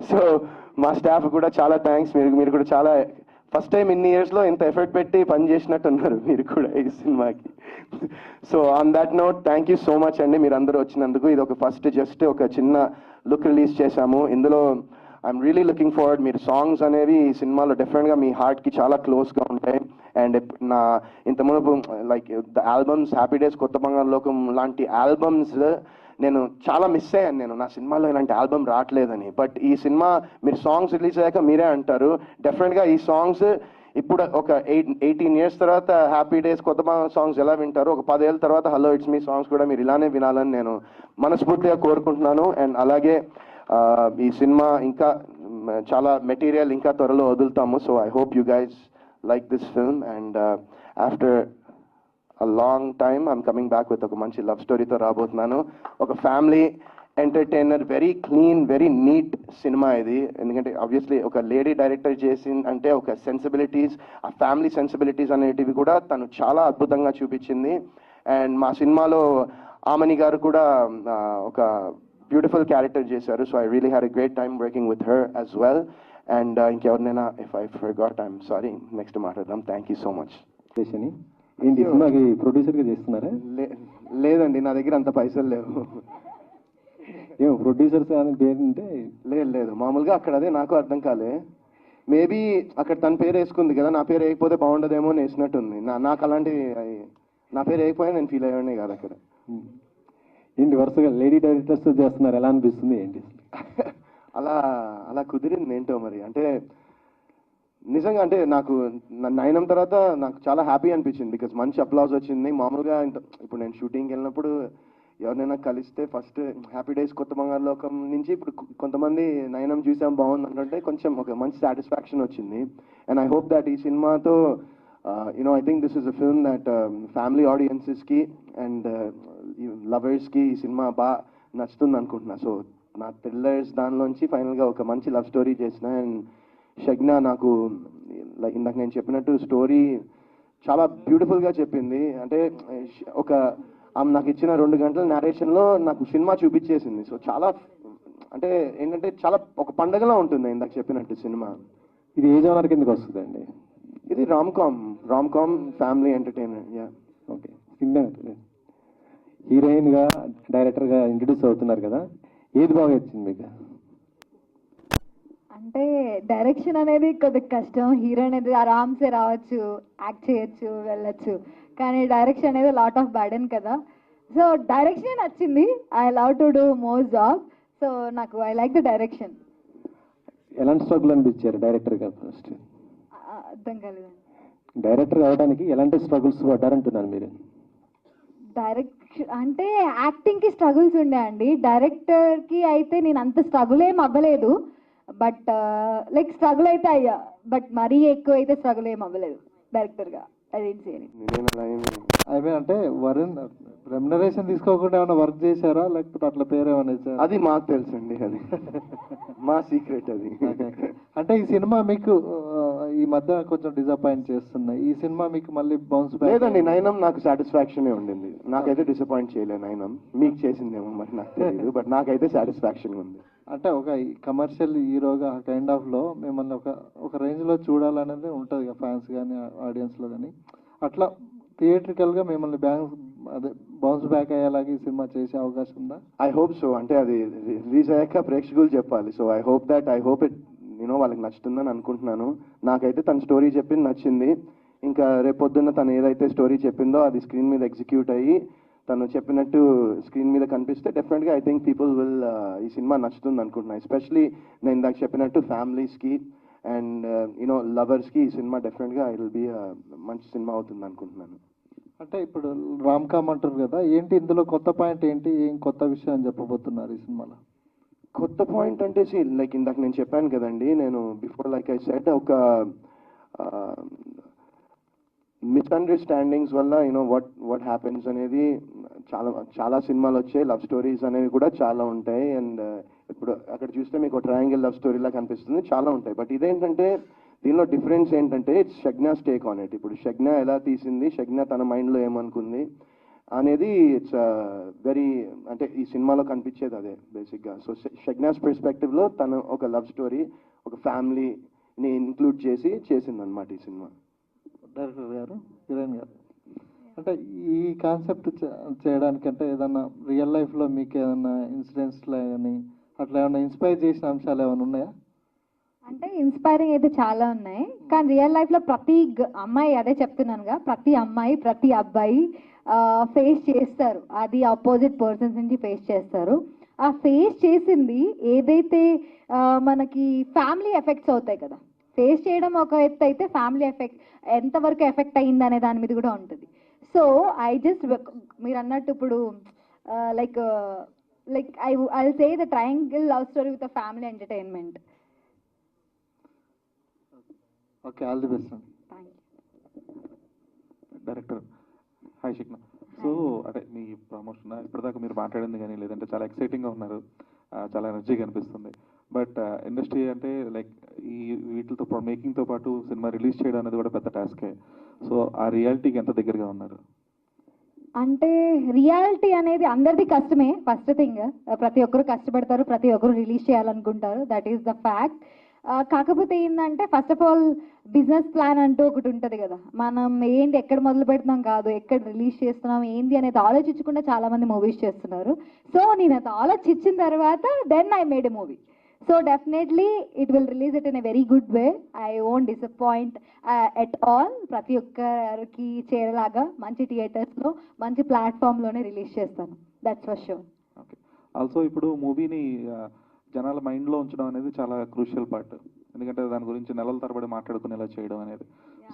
సో మా స్టాఫ్ కూడా చాలా థ్యాంక్స్. మీరు కూడా చాలా ఫస్ట్ టైం ఇన్ని ఇయర్స్లో ఇంత ఎఫర్ట్ పెట్టి పని చేసినట్టున్నారు మీరు కూడా ఈ సినిమాకి. So on that note thank you so much అండి మీరు అందరూ వచ్చినందుకు. ఇది ఒక జస్ట్ ఒక చిన్న లుక్ రిలీజ్ చేశాము. ఇందులో ఐఎమ్ రియలీ లుకింగ్ ఫార్వర్డ్. మీరు సాంగ్స్ అనేవి ఈ సినిమాలో డెఫినెట్గా మీ హార్ట్కి చాలా క్లోజ్గా ఉంటాయి. అండ్ నా ఇంత మునుపు like the albums, happy days, కొత్త బంగారు లోకం లాంటి ఆల్బమ్స్ నేను చాలా మిస్ అయ్యాను. నా సినిమాలో ఇలాంటి ఆల్బమ్ రావట్లేదని. బట్ ఈ సినిమా మీరు సాంగ్స్ రిలీజ్ అయ్యాక మీరే అంటారు, డెఫినెట్గా ఈ సాంగ్స్ ఇప్పుడు ఒక 18 years తర్వాత హ్యాపీ డేస్, కొత్త సాంగ్స్ ఎలా వింటారు, ఒక 10 ఏళ్ళ తర్వాత హలో ఇట్స్ మీ సాంగ్స్ కూడా మీరు ఇలానే వినాలని నేను మనస్ఫూర్తిగా కోరుకుంటున్నాను. అండ్ అలాగే ఈ సినిమా ఇంకా చాలా మెటీరియల్ ఇంకా త్వరలో వదులుతాము. So I hope you guys like this film. And after a long time I'm coming back with ఒక మంచి లవ్ స్టోరీతో రాబోతున్నాను. ఒక family entertainer, very clean, very neat cinema ఇది. ఎందుకంటే ఆబ్వియస్లీ ఒక లేడీ డైరెక్టర్ చేసింది అంటే ఒక సెన్సిబిలిటీస్, ఆ ఫ్యామిలీ సెన్సిబిలిటీస్ అనేటివి కూడా తను చాలా అద్భుతంగా చూపించింది. అండ్ మా సినిమాలో ఆమని గారు కూడా ఒక బ్యూటిఫుల్ క్యారెక్టర్ చేశారు. So I really had a great time working with her as well. And ఇంకెవరినైనా if I forgot I'm sorry, next మాట్లాడదాం. Thank you so much. ఏంటి సినిమాకి ప్రొడ్యూసర్గా చేస్తున్నారా? లేదండి, నా దగ్గర అంత పైసలు లేవు. ఏమో ప్రొడ్యూసర్స్ అని పేరుంటే లేదు మామూలుగా అక్కడ అదే నాకు అర్థం కాలే. మేబీ అక్కడ తన పేరు వేసుకుంది కదా, నా పేరు వేయకపోతే బాగుండదేమో అని వేసినట్టుంది. నాకు అలాంటి నా పేరు వేయకపోయినా నేను ఫీల్ అయ్యానే కాదు అక్కడ. ఏంటి వరుసగా లేడీ డైరెక్టర్స్ చేస్తున్నారు, ఎలా అనిపిస్తుంది ఏంటి? అలా కుదిరింది ఏంటో మరి. అంటే నిజంగా అంటే నాకు నయనం తర్వాత నాకు చాలా హ్యాపీ అనిపించింది, బికాస్ మంచి అప్లాజ్ వచ్చింది. మామూలుగా ఇప్పుడు నేను షూటింగ్కి వెళ్ళినప్పుడు ఎవరినైనా కలిస్తే ఫస్ట్ హ్యాపీ డేస్, కొత్త బంగారు లోకం నుంచి ఇప్పుడు కొంతమంది నయనం చూసాం బాగుంది అంటే కొంచెం ఒక మంచి సాటిస్ఫాక్షన్ వచ్చింది. అండ్ ఐ హోప్ దట్ ఈ సినిమాతో I think this is a film that family ఆడియన్సెస్కి అండ్ లవర్స్కి ఈ సినిమా బాగా నచ్చుతుంది అనుకుంటున్నా. సో నా థ్రిల్లర్స్ దానిలోంచి ఫైనల్గా ఒక మంచి లవ్ స్టోరీ చేసిన. అండ్ షగ్నా నాకు ఇందాక నేను చెప్పినట్టు స్టోరీ చాలా బ్యూటిఫుల్గా చెప్పింది. అంటే ఒక ఆమె నాకు ఇచ్చిన 2 గంటల నేరేషన్లో నాకు సినిమా చూపించేసింది. సో చాలా అంటే ఏంటంటే చాలా ఒక పండగలా ఉంటుంది ఇందాక చెప్పినట్టు సినిమా. ఇది ఏ జోనర్ కిందకి వస్తుందండి? ఇది rom com family entertainer. Yeah okay. హీరోయిన్గా డైరెక్టర్గా ఇంట్రడ్యూస్ అవుతున్నారు కదా, ఏది బాగా వచ్చింది మీకు? అంటే డైరెక్షన్ అనేది కొద్దిగా కష్టం. హీరో అనేది ఆరామ్సే రావచ్చు, యాక్ట్ చేయొచ్చు, వెళ్ళొచ్చు. కానీ డైరెక్షన్ అనేది లాట్ ఆఫ్ బర్డెన్ కదా. సో డైరెక్షన్ నచ్చింది. I love to do more job. So నాకు ఐ లైక్ ద డైరెక్షన్. ఎలాంటి స్ట్రగుల్ అనిపించారు డైరెక్టర్గా? ఫస్ట్ అర్థం కాలేదండి. డైరెక్టర్ అవడానికి ఎలాంటి స్ట్రగుల్స్ పడ్డారంటున్నారు మీరు? డైరెక్షన్ అంటే యాక్టింగ్కి స్ట్రగుల్స్ ఉండే అండి. డైరెక్టర్కి అయితే నేను అంత స్ట్రగుల్ ఏం అవ్వలేదు. బట్ లైక్ స్ట్రగుల్ అయితే అయ్యా, బట్ మరీ ఎక్కువ అయితే స్ట్రగుల్ ఏం అవ్వలేదు డైరెక్టర్గా. ఐ మీన్ అంటే వరుణ్ రెమ్యునరేషన్ తీసుకోకుండా ఏమైనా వర్క్ చేశారా, లేకపోతే అట్లా పేరు ఏమైనా ఇచ్చారా? అది మాకు తెలుసండి, అది మా సీక్రెట్ అది. అంటే ఈ సినిమా మీకు ఈ మధ్య కొంచెం డిసప్పాయింట్ చేస్తున్నాయి. ఈ సినిమా మీకు మళ్ళీ బౌన్స్ బ్యాక్? లేదండి, నైనం నాకు సాటిస్ఫాక్షన్ ఉండింది. నాకైతే డిసప్పాయింట్ చేయలేదు నైనం. మీకు చేసిందేమో మరి నాకు తెలియదు, బట్ నాకైతే సాటిస్ఫాక్షన్ ఉంది. అంటే ఒక కమర్షియల్ హీరోగా కైండ్ ఆఫ్ లో మిమ్మల్ని ఒక రేంజ్ లో చూడాలనేది ఉంటుంది కదా ఫ్యాన్స్ కానీ ఆడియన్స్ లో కానీ. అట్లా థియేట్రికల్ గా మిమ్మల్ని బౌన్స్ బ్యాక్ అయ్యేలాగా ఈ సినిమా చేసే అవకాశం ఉందా? I hope so. అంటే అది రిలీజ్ అయ్యాక ప్రేక్షకులు చెప్పాలి. సో ఐ హోప్ ఇట్ వాళ్ళకి నచ్చుతుందని అనుకుంటున్నాను. నాకైతే తన స్టోరీ చెప్పింది నచ్చింది. ఇంకా రేపొద్దున్న తను ఏదైతే స్టోరీ చెప్పిందో అది స్క్రీన్ మీద ఎగ్జిక్యూట్ అయ్యి తను చెప్పినట్టు స్క్రీన్ మీద కనిపిస్తే డెఫినెట్గా ఐ థింక్ పీపుల్ విల్ ఈ సినిమా నచ్చుతుంది అనుకుంటున్నాను. ఎస్పెషలీ నేను ఇందాక చెప్పినట్టు ఫ్యామిలీస్కి అండ్ లవర్స్కి ఈ సినిమా డెఫినెట్గా ఇట్ విల్ బి మంచి సినిమా అవుతుంది అనుకుంటున్నాను. అంటే ఇప్పుడు రామ్ కామ్ అంటారు కదా, ఏంటి ఇందులో కొత్త పాయింట్ ఏంటి, ఏం కొత్త విషయం అని చెప్పబోతున్నారు ఈ సినిమాలో? కొత్త పాయింట్ అంటే లైక్ ఇందాక నేను చెప్పాను కదండి, నేను బిఫోర్ లైక్ ఐ సెడ్ ఒక మిస్అండర్స్టాండింగ్స్ వల్ల వాట్ హ్యాపెన్స్ అనేది చాలా సినిమాలు వచ్చాయి. లవ్ స్టోరీస్ అనేవి కూడా చాలా ఉంటాయి. అండ్ ఇప్పుడు అక్కడ చూస్తే మీకు ట్రయాంగిల్ లవ్ స్టోరీలా కనిపిస్తుంది, చాలా ఉంటాయి. బట్ ఇదేంటంటే దీనిలో డిఫరెన్స్ ఏంటంటే ఇట్స్ షగ్నాస్ టేక్ ఆన్ ఇట్. ఇప్పుడు షగ్నా ఎలా తీసింది, షగ్నా తన మైండ్లో ఏమనుకుంది అనేది ఇట్స్ వెరీ అంటే ఈ సినిమాలో కనిపించేది అదే బేసిక్గా. సో షగ్నాస్ పర్స్పెక్టివ్లో తను ఒక లవ్ స్టోరీ, ఒక ఫ్యామిలీని ఇంక్లూడ్ చేసిందనమాట ఈ సినిమా. డైరెక్టర్ గారు, హీరోయిన్ గారు, అంటే ఈ కాన్సెప్ట్ చేయడానికి అంటే ఏదన్నా రియల్ లైఫ్లో మీకు ఏదన్నా ఇన్సిడెంట్స్ కానీ అట్లా ఏమైనా ఇన్స్పైర్ చేసిన అంశాలు ఏమైనా ఉన్నాయా? అంటే ఇన్స్పైరింగ్ అయితే చాలా ఉన్నాయి. కానీ రియల్ లైఫ్లో ప్రతి అమ్మాయి, అదే చెప్తున్నానుగా, ప్రతి అమ్మాయి ప్రతి అబ్బాయి ఫేస్ చేస్తారు. అది ఆపోజిట్ పర్సన్స్ నుంచి ఫేస్ చేస్తారు. ఆ ఫేస్ చేసింది ఏదైతే మనకి ఫ్యామిలీ ఎఫెక్ట్స్ అవుతాయి కదా. ఫేస్ చేయడం ఒక ఎత్తు అయితే ఫ్యామిలీ ఎఫెక్ట్ ఎంతవరకు ఎఫెక్ట్ అయ్యింది అనే దాని మీద కూడా ఉంటుంది. సో మీరు అన్నట్టు ఇప్పుడు like I say the triangle love story with family entertainment. Okay, all the best అండి. Director hi Shikna. సో అంటే మీ ప్రమోషన్ ఇప్పటిదాకా మీరు మాట్లాడింది కానీ లేదంటే చాలా ఎక్సైటింగ్గా ఉన్నారు, చాలా ఎనర్జీగా అనిపిస్తుంది. బట్ ఇండస్ట్రీ అంటే లైక్ ఈ వీటితో మేకింగ్తో పాటు సినిమా రిలీజ్ చేయడం అనేది కూడా పెద్ద టాస్కే. సో ఆ రియాలిటీకి ఎంత దగ్గరగా ఉన్నారు? అంటే రియాలిటీ అనేది అందరిది కష్టమే. ఫస్ట్ థింగ్, ప్రతి ఒక్కరు కష్టపడతారు, ప్రతి ఒక్కరు రిలీజ్ చేయాలనుకుంటారు, దట్ ఈస్ ద ఫ్యాక్ట్. కాకపోతే ఏంటంటే first of all business plan అంటూ ఒకటి ఉంటుంది కదా. మనం ఏంటి ఎక్కడ మొదలు పెడుతున్నాం కాదు, ఎక్కడ రిలీజ్ చేస్తున్నాం ఏంటి అనేది ఆలోచించకుండా చాలా మంది మూవీస్ చేస్తున్నారు. సో నేను అది ఆలోచించిన తర్వాత then I made a movie. So definitely it will release it in a very good way. I won't disappoint at all. ప్రతి ఒక్కరికి చేరేలాగా మంచి థియేటర్స్లో మంచి ప్లాట్ఫామ్లోనే రిలీజ్ చేస్తాను, that's for sure. Okay. Also ఇప్పుడు మూవీని జనాల మైండ్లో ఉంచడం అనేది చాలా క్రూషియల్ పార్ట్. ఎందుకంటే దాని గురించి నెలల తరబడి మాట్లాడుకునేలా చేయడం అనేది.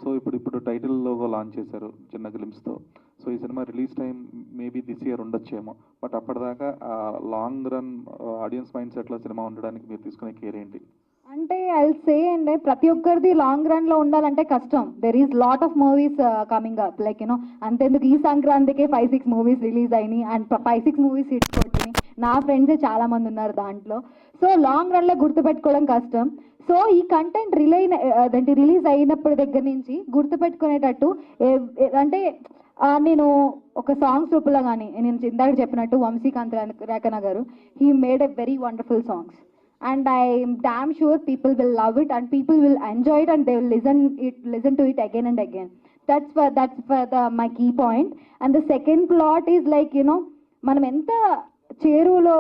సో ఇప్పుడు టైటిల్ లోగో లాంచ్ చేశారు చిన్న గ్లిమ్స్తో. సో ఈ cinema release time maybe this year ఉండొచ్చేమో. బట్ అప్పటిదాకా లాంగ్ రన్ ఆడియన్స్ మైండ్ సెట్లో సినిమా ఉండడానికి మీరు తీసుకునే కేర్ ఏంటి? అంటే ఐ సే అండి, ప్రతి ఒక్కరిది లాంగ్ రన్ లో ఉండాలంటే కష్టం. There is lot of movies coming up, like you know అంతెందుకు ఈ సంక్రాంతికే 5-6 మూవీస్ రిలీజ్ అయినాయి అండ్ 5-6 మూవీస్ హిట్ కొట్టినాయి. నా ఫ్రెండ్సే చాలా మంది ఉన్నారు దాంట్లో. సో లాంగ్ రన్ లో గుర్తుపెట్టుకోవడం కష్టం. సో ఈ కంటెంట్ రిలీజ్ అయినప్పటి దగ్గర నుంచి గుర్తుపెట్టుకునేటట్టు అంటే నేను ఒక సాంగ్స్ రూపంలో కానీ, నేను ఇందాక చెప్పినట్టు వంశీకాంత్ రేఖన గారు, he made a very wonderful songs. And I'm damn sure people will love it and people will enjoy it and they will listen to it again and again. That's my key point. And the second plot is like, you know, మనం ఎంత చేరువలో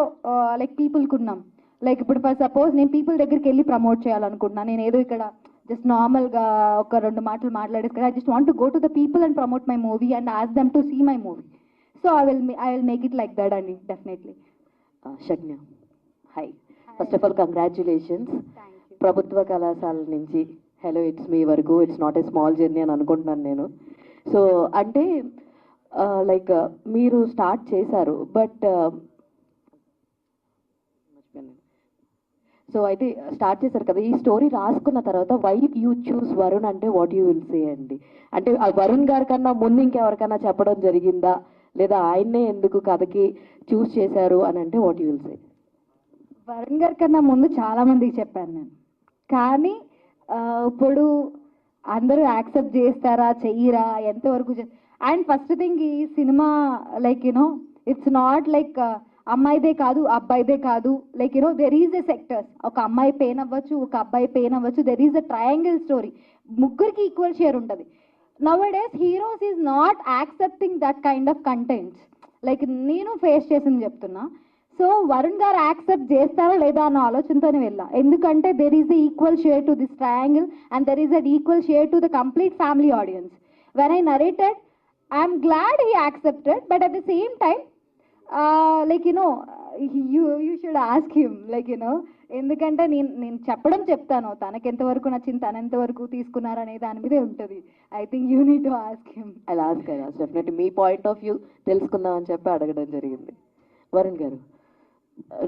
like people కున్నాం. Like ఇప్పుడు for suppose నేను people దగ్గరికి వెళ్ళి promote చేయాలనుకుంటున్నా, నేను ఏదో ఇక్కడ జస్ట్ నార్మల్గా ఒక 2 మాటలు మాట్లాడేసి కదా, I just want to go to the people and promote my movie and ask them to see my movie. So I will make it like that అండి, definitely. Shagna, hi. First of all congratulations. ప్రభుత్వ కళాశాల నుంచి hello it's me వరకు it's not a small journey అని అనుకుంటున్నాను నేను. So అంటే like మీరు స్టార్ట్ చేశారు, బట్ సో అయితే స్టార్ట్ చేశారు కదా, ఈ స్టోరీ రాసుకున్న తర్వాత వై యూ చూస్ వరుణ్ అంటే వాట్ యూ విల్ సే అండి? అంటే ఆ వరుణ్ గారి కన్నా ముందు ఇంకెవరికైనా చెప్పడం జరిగిందా, లేదా ఆయన్నే ఎందుకు కథకి చూస్ చేశారు అని అంటే what you will say? Varun గారి కన్నా ముందు చాలా మందికి చెప్పాను నేను, కానీ ఇప్పుడు అందరూ యాక్సెప్ట్ చేస్తారా చెయ్యరా ఎంతవరకు. అండ్ ఫస్ట్ థింగ్ ఈ సినిమా like you know it's not like అమ్మాయిదే కాదు అబ్బాయిదే కాదు, like you know there is a sectors. ఒక అమ్మాయి పెయిన్ అవ్వచ్చు, ఒక అబ్బాయి పెయిన్ అవ్వచ్చు, there is a triangle story. ముగ్గురికి ఈక్వల్ షేర్ ఉంటుంది. నౌ-a-days heroes is not accepting that kind of contents. Like నేను ఫేస్ చేసింది చెప్తున్నా. సో వరుణ్ గారు యాక్సెప్ట్ చేస్తారా లేదా అన్న ఆలోచనతోనే వెళ్ళా, ఎందుకంటే there is a equal share to this triangle and there is a equal share to the complete family audience. When I narrated I'm glad he accepted, but at the same time like you know you should ask him, like you know, ఎందుకంటే నేను చెప్తాను తనకి ఎంతవరకు నచ్చింది, తను ఎంతవరకు తీసుకున్నారనే దాని మీదే ఉంటుంది. I think you need to ask him. అలా ఆస్క్ డెఫినెట్లీ మీ పాయింట్ ఆఫ్ వ్యూ తెలుసుకుందామని చెప్పి అడగడం జరిగింది. వరుణ్ గారు,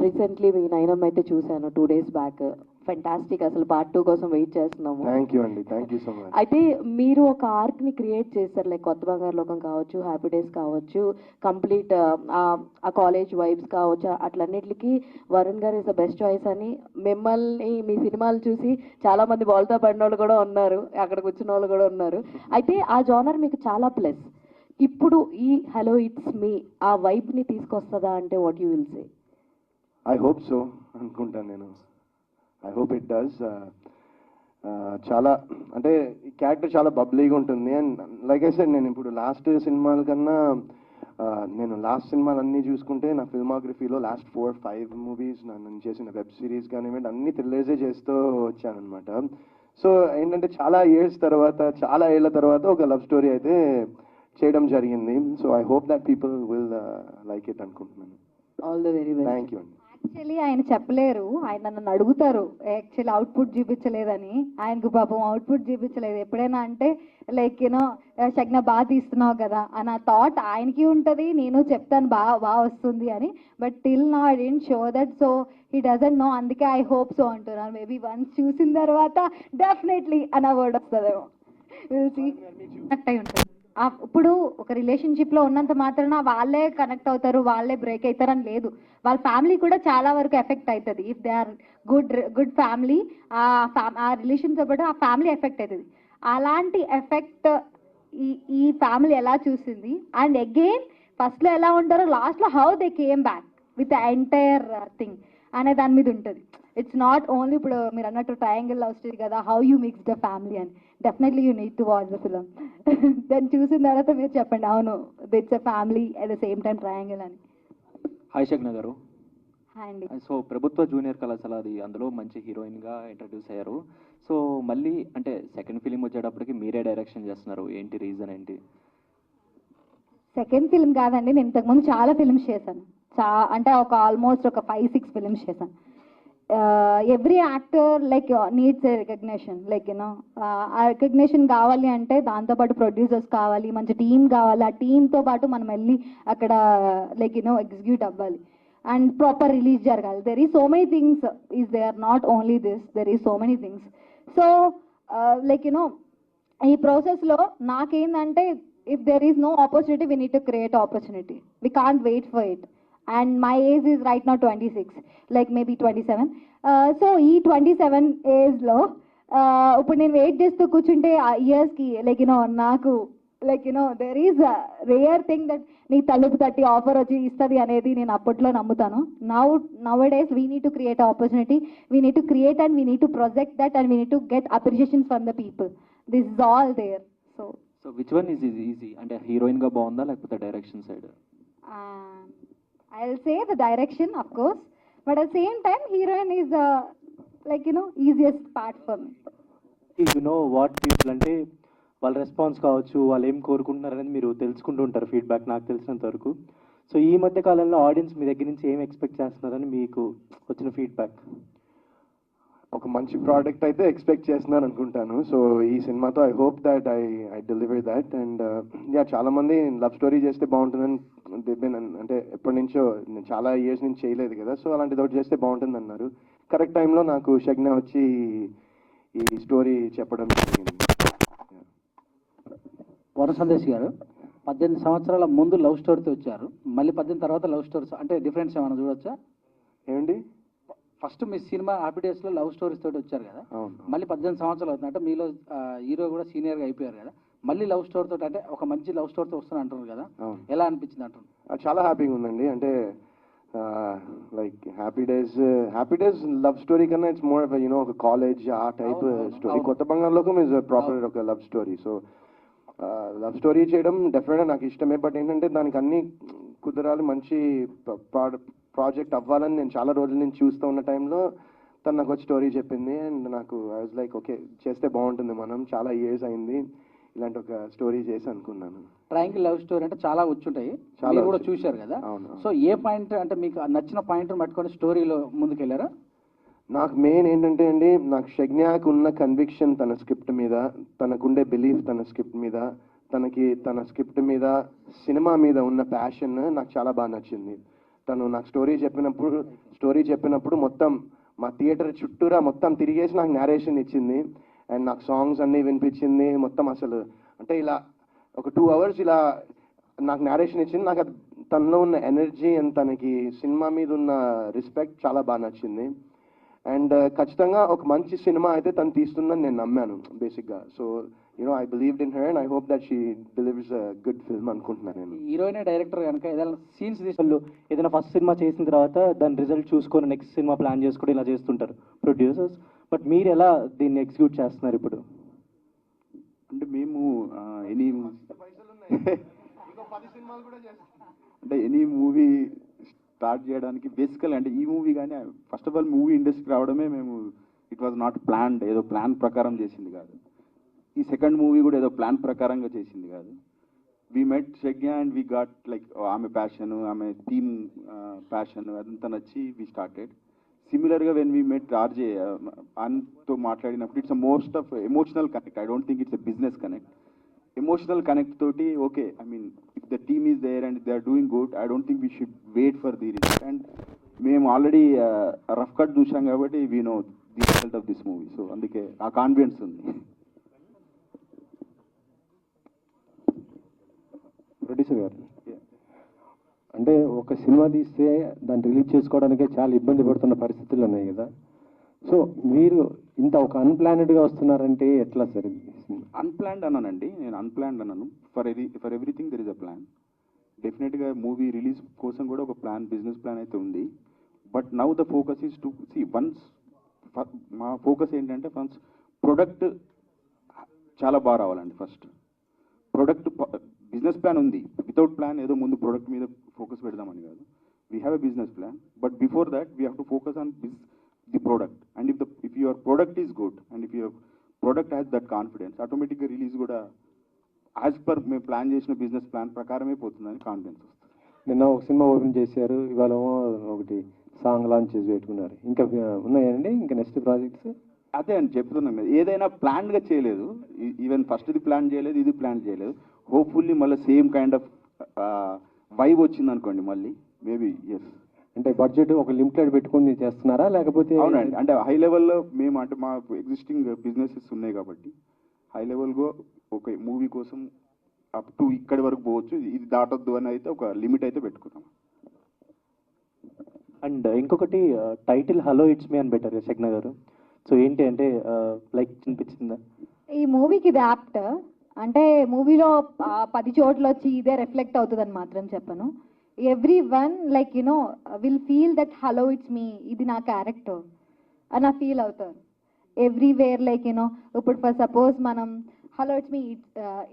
రీసెంట్లీ మీ నైనమ్ అయితే చూశాను 2 days బ్యాక్, ఫెంటాస్టిక్. అసలు పార్ట్ 2 కోసం వెయిట్ చేస్తున్నాము. థ్యాంక్ యూ అండి, థ్యాంక్ యూ సో మచ్. అయితే మీరు ఒక ఆర్క్ని క్రియేట్ చేస్తారు, లైక్ కొత్త బంగారు లోకం కావచ్చు, హ్యాపీ డేస్ కావచ్చు, కంప్లీట్ ఆ కాలేజ్ వైబ్స్ కావచ్చు, అట్లన్నిటికి వరుణ్ గారు ఇస్ ద బెస్ట్ చాయిస్ అని మిమ్మల్ని మీ సినిమాలు చూసి చాలా మంది బోల్తా పడిన వాళ్ళు కూడా ఉన్నారు, అక్కడ కూర్చున్న వాళ్ళు కూడా ఉన్నారు. అయితే ఆ జానర్ మీకు చాలా ప్లస్. ఇప్పుడు ఈ హలో ఇట్స్ మీ ఆ వైబ్ని తీసుకొస్తుందా అంటే what you will say? I hope so అనుకుంటాను నేను. I hope it does. చాలా అంటే ఈ క్యారెక్టర్ చాలా బబ్లీగా ఉంటుంది. అండ్ లైక్ ఐ సెడ్, నేను ఇప్పుడు లాస్ట్ సినిమాల కన్నా నేను లాస్ట్ సినిమాలు అన్నీ చూసుకుంటే నా ఫిల్మోగ్రఫీలో లాస్ట్ 4-5 మూవీస్ నేను చేసిన వెబ్ సిరీస్ కానివ్వండి అన్నీ థ్రిల్లర్సే చేస్తూ వచ్చానమాట. సో ఏంటంటే చాలా ఇయర్స్ తర్వాత, చాలా ఏళ్ళ తర్వాత ఒక లవ్ స్టోరీ అయితే చేయడం జరిగింది. So I hope that people will like it అనుకుంటున్నాను. All the very best. Thank you అండి. యాక్చువల్లీ ఆయన చెప్పలేరు, ఆయన నన్ను అడుగుతారు యాక్చువల్లీ అవుట్పుట్ చూపించలేదని. ఆయనకు పాపం అవుట్పుట్ చూపించలేదు. ఎప్పుడైనా అంటే లైక్ యూనో షగ్న బాగా తీస్తున్నావు కదా అని ఆ థాట్ ఆయనకి ఉంటుంది, నేను చెప్తాను బాగా వస్తుంది అని. But till now I didn't show that, so he doesn't know. అందుకే ఐ హోప్ సో అంటున్నాను. మేబీ వన్స్ చూసిన తర్వాత డెఫినెట్లీ అన్న వర్డ్ వస్తుందేమో, విల్ సీ. కనెక్ట్ అయి ఉంటుంది. ఇప్పుడు ఒక రిలేషన్షిప్లో ఉన్నంత మాత్రాన వాళ్ళే కనెక్ట్ అవుతారు, వాళ్ళే బ్రేక్ అవుతారు అని లేదు. వాళ్ళ ఫ్యామిలీ కూడా చాలా వరకు ఎఫెక్ట్ అవుతుంది. If they are good family, ఆ రిలేషన్తో పాటు ఆ ఫ్యామిలీ ఎఫెక్ట్ అవుతుంది. అలాంటి ఎఫెక్ట్ ఈ ఫ్యామిలీ ఎలా చూసింది, అండ్ అగైన్ ఫస్ట్లో ఎలా ఉంటారో లాస్ట్లో how they came back with the entire thing అనే దాని మీద ఉంటుంది. ఇట్స్ నాట్ ఓన్లీ ఇప్పుడు మీరు అన్నట్టు ట్రయాంగిల్ లవ్ స్టోరీ కదా, how you mix the family అని. Definitely you need to watch the film. దాన్ని చూసిన తర్వాత మీరు చెప్పండి, అవును it's a family at the same time triangle అని. హాయ్ షగ్న గారు. హాయ్ అండి. సో ప్రభుత్వ జూనియర్ కళాశాల అది, అందులో మంచి హీరోయిన్గా ఇంట్రడ్యూస్ అయ్యారు. సో మళ్ళీ అంటే సెకండ్ ఫిలిం వచ్చేటప్పటికి మీరే డైరెక్షన్ చేస్తున్నారు, ఏంటి రీజన్ ఏంటి? సెకండ్ ఫిల్మ్ కాదండి, నేను ఇంతకుముందు చాలా ఫిల్మ్స్ చేశాను. అంటే ఒక ఆల్మోస్ట్ ఒక 5-6 ఫిల్మ్స్ చేశాను. Every actor like needs a recognition, like you know ఆ రికగ్నేషన్ కావాలి అంటే దాంతోపాటు ప్రొడ్యూసర్స్ కావాలి, మంచి టీం కావాలి. ఆ టీంతో పాటు మనం వెళ్ళి అక్కడ లైక్ యూనో ఎగ్జిక్యూట్ అవ్వాలి. అండ్ ప్రాపర్ రిలీజ్ జరగాలి. There is so many things is there, not only this, there is so many things. So like you know ఈ ప్రాసెస్లో నాకేందంటే if there is no opportunity we need to create opportunity, we can't wait for it. And my age is right now 26, like maybe 27. So ఈ 27 ఏజ్లో ఇప్పుడు నేను wait చేస్తూ కూర్చుంటే ఆ ఇయర్స్కి లైక్ యునో నాకు like you know there is rare thing that నీ తలుపు తట్టి ఆఫర్ వచ్చి ఇస్తుంది అనేది నేను అప్పట్లో నమ్ముతాను. Nowadays we need to create opportunity, we need to create and we need to project that and we need to get appreciation from the people. This is all there. So which one is easy, అంటే హీరోయిన్గా బాగుందా లేకపోతే direction side? I'll say the direction, of course, but at the same time, heroine is like easiest part for me. You know what people అంటే వాళ్ళ response కావచ్చు, వాళ్ళు ఏం కోరుకుంటున్నారనేది మీరు తెలుసుకుంటూ ఉంటారు ఫీడ్బ్యాక్, నాకు తెలిసినంత వరకు. సో ఈ మధ్య కాలంలో ఆడియన్స్ మీ దగ్గర నుంచి ఏం ఎక్స్పెక్ట్ చేస్తున్నారని మీకు వచ్చిన ఫీడ్బ్యాక్? ఒక మంచి ప్రోడక్ట్ అయితే ఎక్స్పెక్ట్ చేస్తున్నాను అనుకుంటాను. సో ఈ సినిమాతో I hope that I deliver that. And yeah, చాలామంది లవ్ స్టోరీ చేస్తే బాగుంటుందని అంటే ఎప్పటి నుంచో, నేను చాలా ఇయర్స్ నుంచి చేయలేదు కదా, సో అలాంటిది ఒకటి చేస్తే బాగుంటుంది అన్నారు. కరెక్ట్ టైంలో నాకు షగ్న వచ్చి ఈ స్టోరీ చెప్పడం జరిగింది. వరుణ్ సందేశ్ గారు 18 సంవత్సరాల ముందు లవ్ స్టోరీతో వచ్చారు, మళ్ళీ 18 తర్వాత లవ్ స్టోరీస్, అంటే డిఫరెన్స్ ఏమైనా చూడొచ్చా? ఏమండి, ఫస్ట్ మీ సినిమా హ్యాపీ డేస్లో లవ్ స్టోరీస్ తోటి వచ్చారు కదా, మళ్ళీ 18 సంవత్సరాలు అవుతుంది, అంటే మీలో హీరో కూడా సీనియర్గా అయిపోయారు కదా, మళ్ళీ లవ్ స్టోరీ తోటి అంటే ఒక మంచి లవ్ స్టోరీతో వస్తున్నా అంటున్నారు కదా, ఎలా అనిపించింది అంటున్నారు? చాలా హ్యాపీగా ఉందండి. అంటే like happy days love story కన్నా ఇట్స్ మోర్ ఒక కాలేజ్ ఆ టైప్ స్టోరీ. కొత్త బంగాళలోకం ఇస్ ప్రాపర్ ఒక love story. So love story చేయడం డెఫినెట్గా నాకు ఇష్టమే, బట్ ఏంటంటే దానికి అన్ని కుదరాలి, మంచి ప్రాజెక్ట్ అవ్వాలని నేను చాలా రోజుల నుంచి చూస్తూ ఉన్న టైంలో తను నాకు వచ్చి స్టోరీ చెప్పింది. అండ్ నాకు ఐ వాజ్ లైక్ ఓకే, చేస్తే బాగుంటుంది, మనం చాలా ఇయర్స్ అయింది ఇలాంటి ఒక స్టోరీ చేసి అనుకున్నాను. ట్రయాంగిల్ లవ్ స్టోరీ అంటే చాలా వచ్చుంటాయి, మీరు కూడా చూశారు కదా. సో ఏ పాయింట్ అంటే మీకు నచ్చిన పాయింట్ పట్టుకొని స్టోరీలో ముందుకెళ్ళారా? నాకు మెయిన్ ఏంటంటే అండి, నాకు షగ్న్యాకు ఉన్న కన్విక్షన్ తన స్క్రిప్ట్ మీద, తనకుండే బిలీఫ్ తన స్క్రిప్ట్ మీద, తన స్క్రిప్ట్ మీద, సినిమా మీద ఉన్న ప్యాషన్ నాకు చాలా బాగా నచ్చింది. తను నాకు స్టోరీ చెప్పినప్పుడు మొత్తం మా థియేటర్ చుట్టూరా మొత్తం తిరిగేసి నాకు నేరేషన్ ఇచ్చింది. అండ్ నాకు సాంగ్స్ అన్నీ వినిపించింది మొత్తం. అసలు అంటే ఇలా ఒక 2 hours ఇలా నాకు నేరేషన్ ఇచ్చింది. నాకు అది తనలో ఉన్న ఎనర్జీ అండ్ తనకి సినిమా మీద ఉన్న రెస్పెక్ట్ చాలా బాగా నచ్చింది. అండ్ ఖచ్చితంగా ఒక మంచి సినిమా అయితే తను తీస్తుందని నేను నమ్మాను బేసిక్గా. So I believed in her and I hope that she delivers a good film అనుకుంటున్నాను నేను. హీరోయిన్ డైరెక్టర్ కనుక ఏదైనా సీన్స్ వాళ్ళు ఏదైనా ఫస్ట్ సినిమా చేసిన తర్వాత దాని రిజల్ట్ చూసుకొని నెక్స్ట్ సినిమా ప్లాన్ చేసుకొని ఇలా చేస్తుంటారు ప్రొడ్యూసర్స్. బట్ మీరు ఎలా దీన్ని ఎగ్జిక్యూట్ చేస్తున్నారు ఇప్పుడు? అంటే మేము ఎనీ మూవీ స్టార్ట్ చేయడానికి బేసికల్ అంటే ఈ మూవీ కానీ ఫస్ట్ ఆఫ్ ఆల్ మూవీ ఇండస్ట్రీకి రావడమే మేము ఇట్ వాజ్ నాట్ ప్లాన్డ్, ఏదో ప్లాన్ ప్రకారం చేసింది కాదు. ఈ సెకండ్ మూవీ కూడా ఏదో ప్లాన్ ప్రకారంగా చేసింది కాదు. We met Shagya and we got like ఆమె ప్యాషన్, ఆమె థీమ్ ప్యాషన్ అదంతా నచ్చి వీ స్టార్టెడ్. సిమిలర్గా వెన్ వీ మెట్ ఆర్జే అన్తో మాట్లాడినప్పుడు it's most of emotional connect. I don't think it's a business connect. Emotional connect తోటి okay, I mean if the team is there and they are doing good, I don't think we should wait for the result. And మేము already rough cut చూసాం కాబట్టి we know the result of this movie. So అందుకే ఆ confidence ఉంది. Producer గారు, అంటే ఒక cinema తీస్తే దాన్ని రిలీజ్ చేసుకోవడానికే చాలా ఇబ్బంది పడుతున్న పరిస్థితులు ఉన్నాయి కదా. సో మీరు ఇంత ఒక అన్ప్లానెడ్గా వస్తున్నారంటే ఎట్లా సార్? అన్ప్లాన్డ్ అన్నానండి, నేను అన్ప్లాన్డ్ అన్నాను. For everything there is a plan. డెఫినెట్గా మూవీ రిలీజ్ కోసం కూడా ఒక ప్లాన్, బిజినెస్ ప్లాన్ అయితే ఉంది. But now the focus is to see once. మా ఫోకస్ ఏంటంటే వన్స్ ప్రొడక్ట్ చాలా బాగా రావాలండి. ఫస్ట్ ప్రొడక్ట్, బిజినెస్ ప్లాన్ ఉంది, వితౌట్ ప్లాన్ ఏదో ముందు ప్రొడక్ట్ మీద ఫోకస్ పెడదామని కాదు. We have a business plan, but before that we have to focus on the product. And if your product is good and if your product has that confidence, ఆటోమేటిక్గా release కూడా as per మేము plan చేసిన business plan ప్రకారమే పోతుందని confidence వస్తుంది. నిన్న ఒక cinema open చేశారు, ఇవాళ ఒకటి సాంగ్ లాంచ్ చేసి పెట్టుకున్నారు. ఇంకా ఉన్నాయండి ఇంకా నెక్స్ట్ ప్రాజెక్ట్స్? అదే అని చెప్తున్నాం కదా, ఏదైనా ప్లాన్గా చేయలేదు. ఈవెన్ ఫస్ట్ ఇది ప్లాన్ చేయలేదు, ఇది ప్లాన్ చేయలేదు. హోప్ఫుల్లీ మళ్ళీ సేమ్ కైండ్ ఆఫ్ వైబ్ వచ్చింది అనుకోండి మళ్ళీ మేబీ. ఎస్, అంటే బడ్జెట్ ఒక లిమిటెడ్ పెట్టుకొని చేస్తున్నారా లేకపోతే? అవునండి, అంటే హై లెవెల్లో మేము అంటే మా ఎగ్జిస్టింగ్ బిజినెసెస్ ఉన్నాయి కాబట్టి హై లెవెల్గా ఒక మూవీ కోసం అప్ టు ఇక్కడి వరకు పోవచ్చు, ఇది దాటొద్దు అని అయితే ఒక లిమిట్ అయితే పెట్టుకున్నాం. అండ్ ఇంకొకటి టైటిల్ హలో ఇట్స్ మీ అని పెట్టారు శగ్న గారు. సో ఏంటి అంటే లైక్ అనిపించిందా? ఈ మూవీకి ఇది యాప్ట్ అంటే మూవీలో 10 చోట్ల వచ్చి ఇదే రిఫ్లెక్ట్ అవుతుందని మాత్రం చెప్పను. Every one like you know will feel that hello it's me, ఇది నా క్యారెక్టర్ అని నా ఫీల్ అవుతారు ఎవ్రీవేర్. లైక్ యూనో ఇప్పుడు ఫర్ సపోజ్ మనం hello it's me,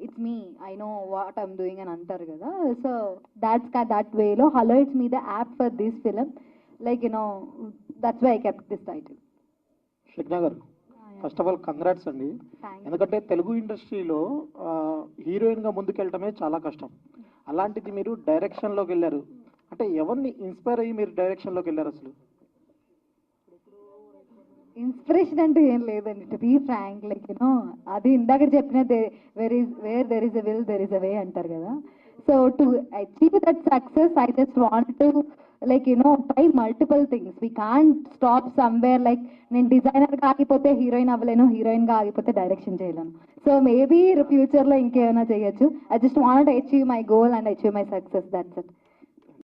it's me, I know what I'm doing అని అంటారు కదా. సో దట్ వేలో hello it's me the app for this film. Like you know that's why I kept this title. Shagna గారు, first of all congrats అండి. ఎందుకంటే తెలుగు ఇండస్ట్రీలో హీరోయిన్గా ముందుకెళ్ళటమే చాలా కష్టం. అలాంటిది మీరు డైరెక్షన్లోకి వెళ్ళారు. అంటే ఎవరిని ఇన్స్పైర్ అయ్యి మీరు డైరెక్షన్లోకి వెళ్ళారు అసలు? ఇన్స్పిరేషన్ అంటే ఏం లేదండి, to be frank. Like you know అది ఇందాక చెప్పిన where there is a will there is a way అంటారు కదా. So to achieve that success I just want to like you know try multiple things. We can't stop somewhere. Like నేను డిజైనర్గా ఆగిపోతే heroine అవ్వలేను, హీరోయిన్గా ఆగిపోతే డైరెక్షన్ చేయలేను. సో మేబీ ఫ్యూచర్లో ఇంకేమైనా చేయొచ్చు. I just want achieve my goal and achieve my success, that's it.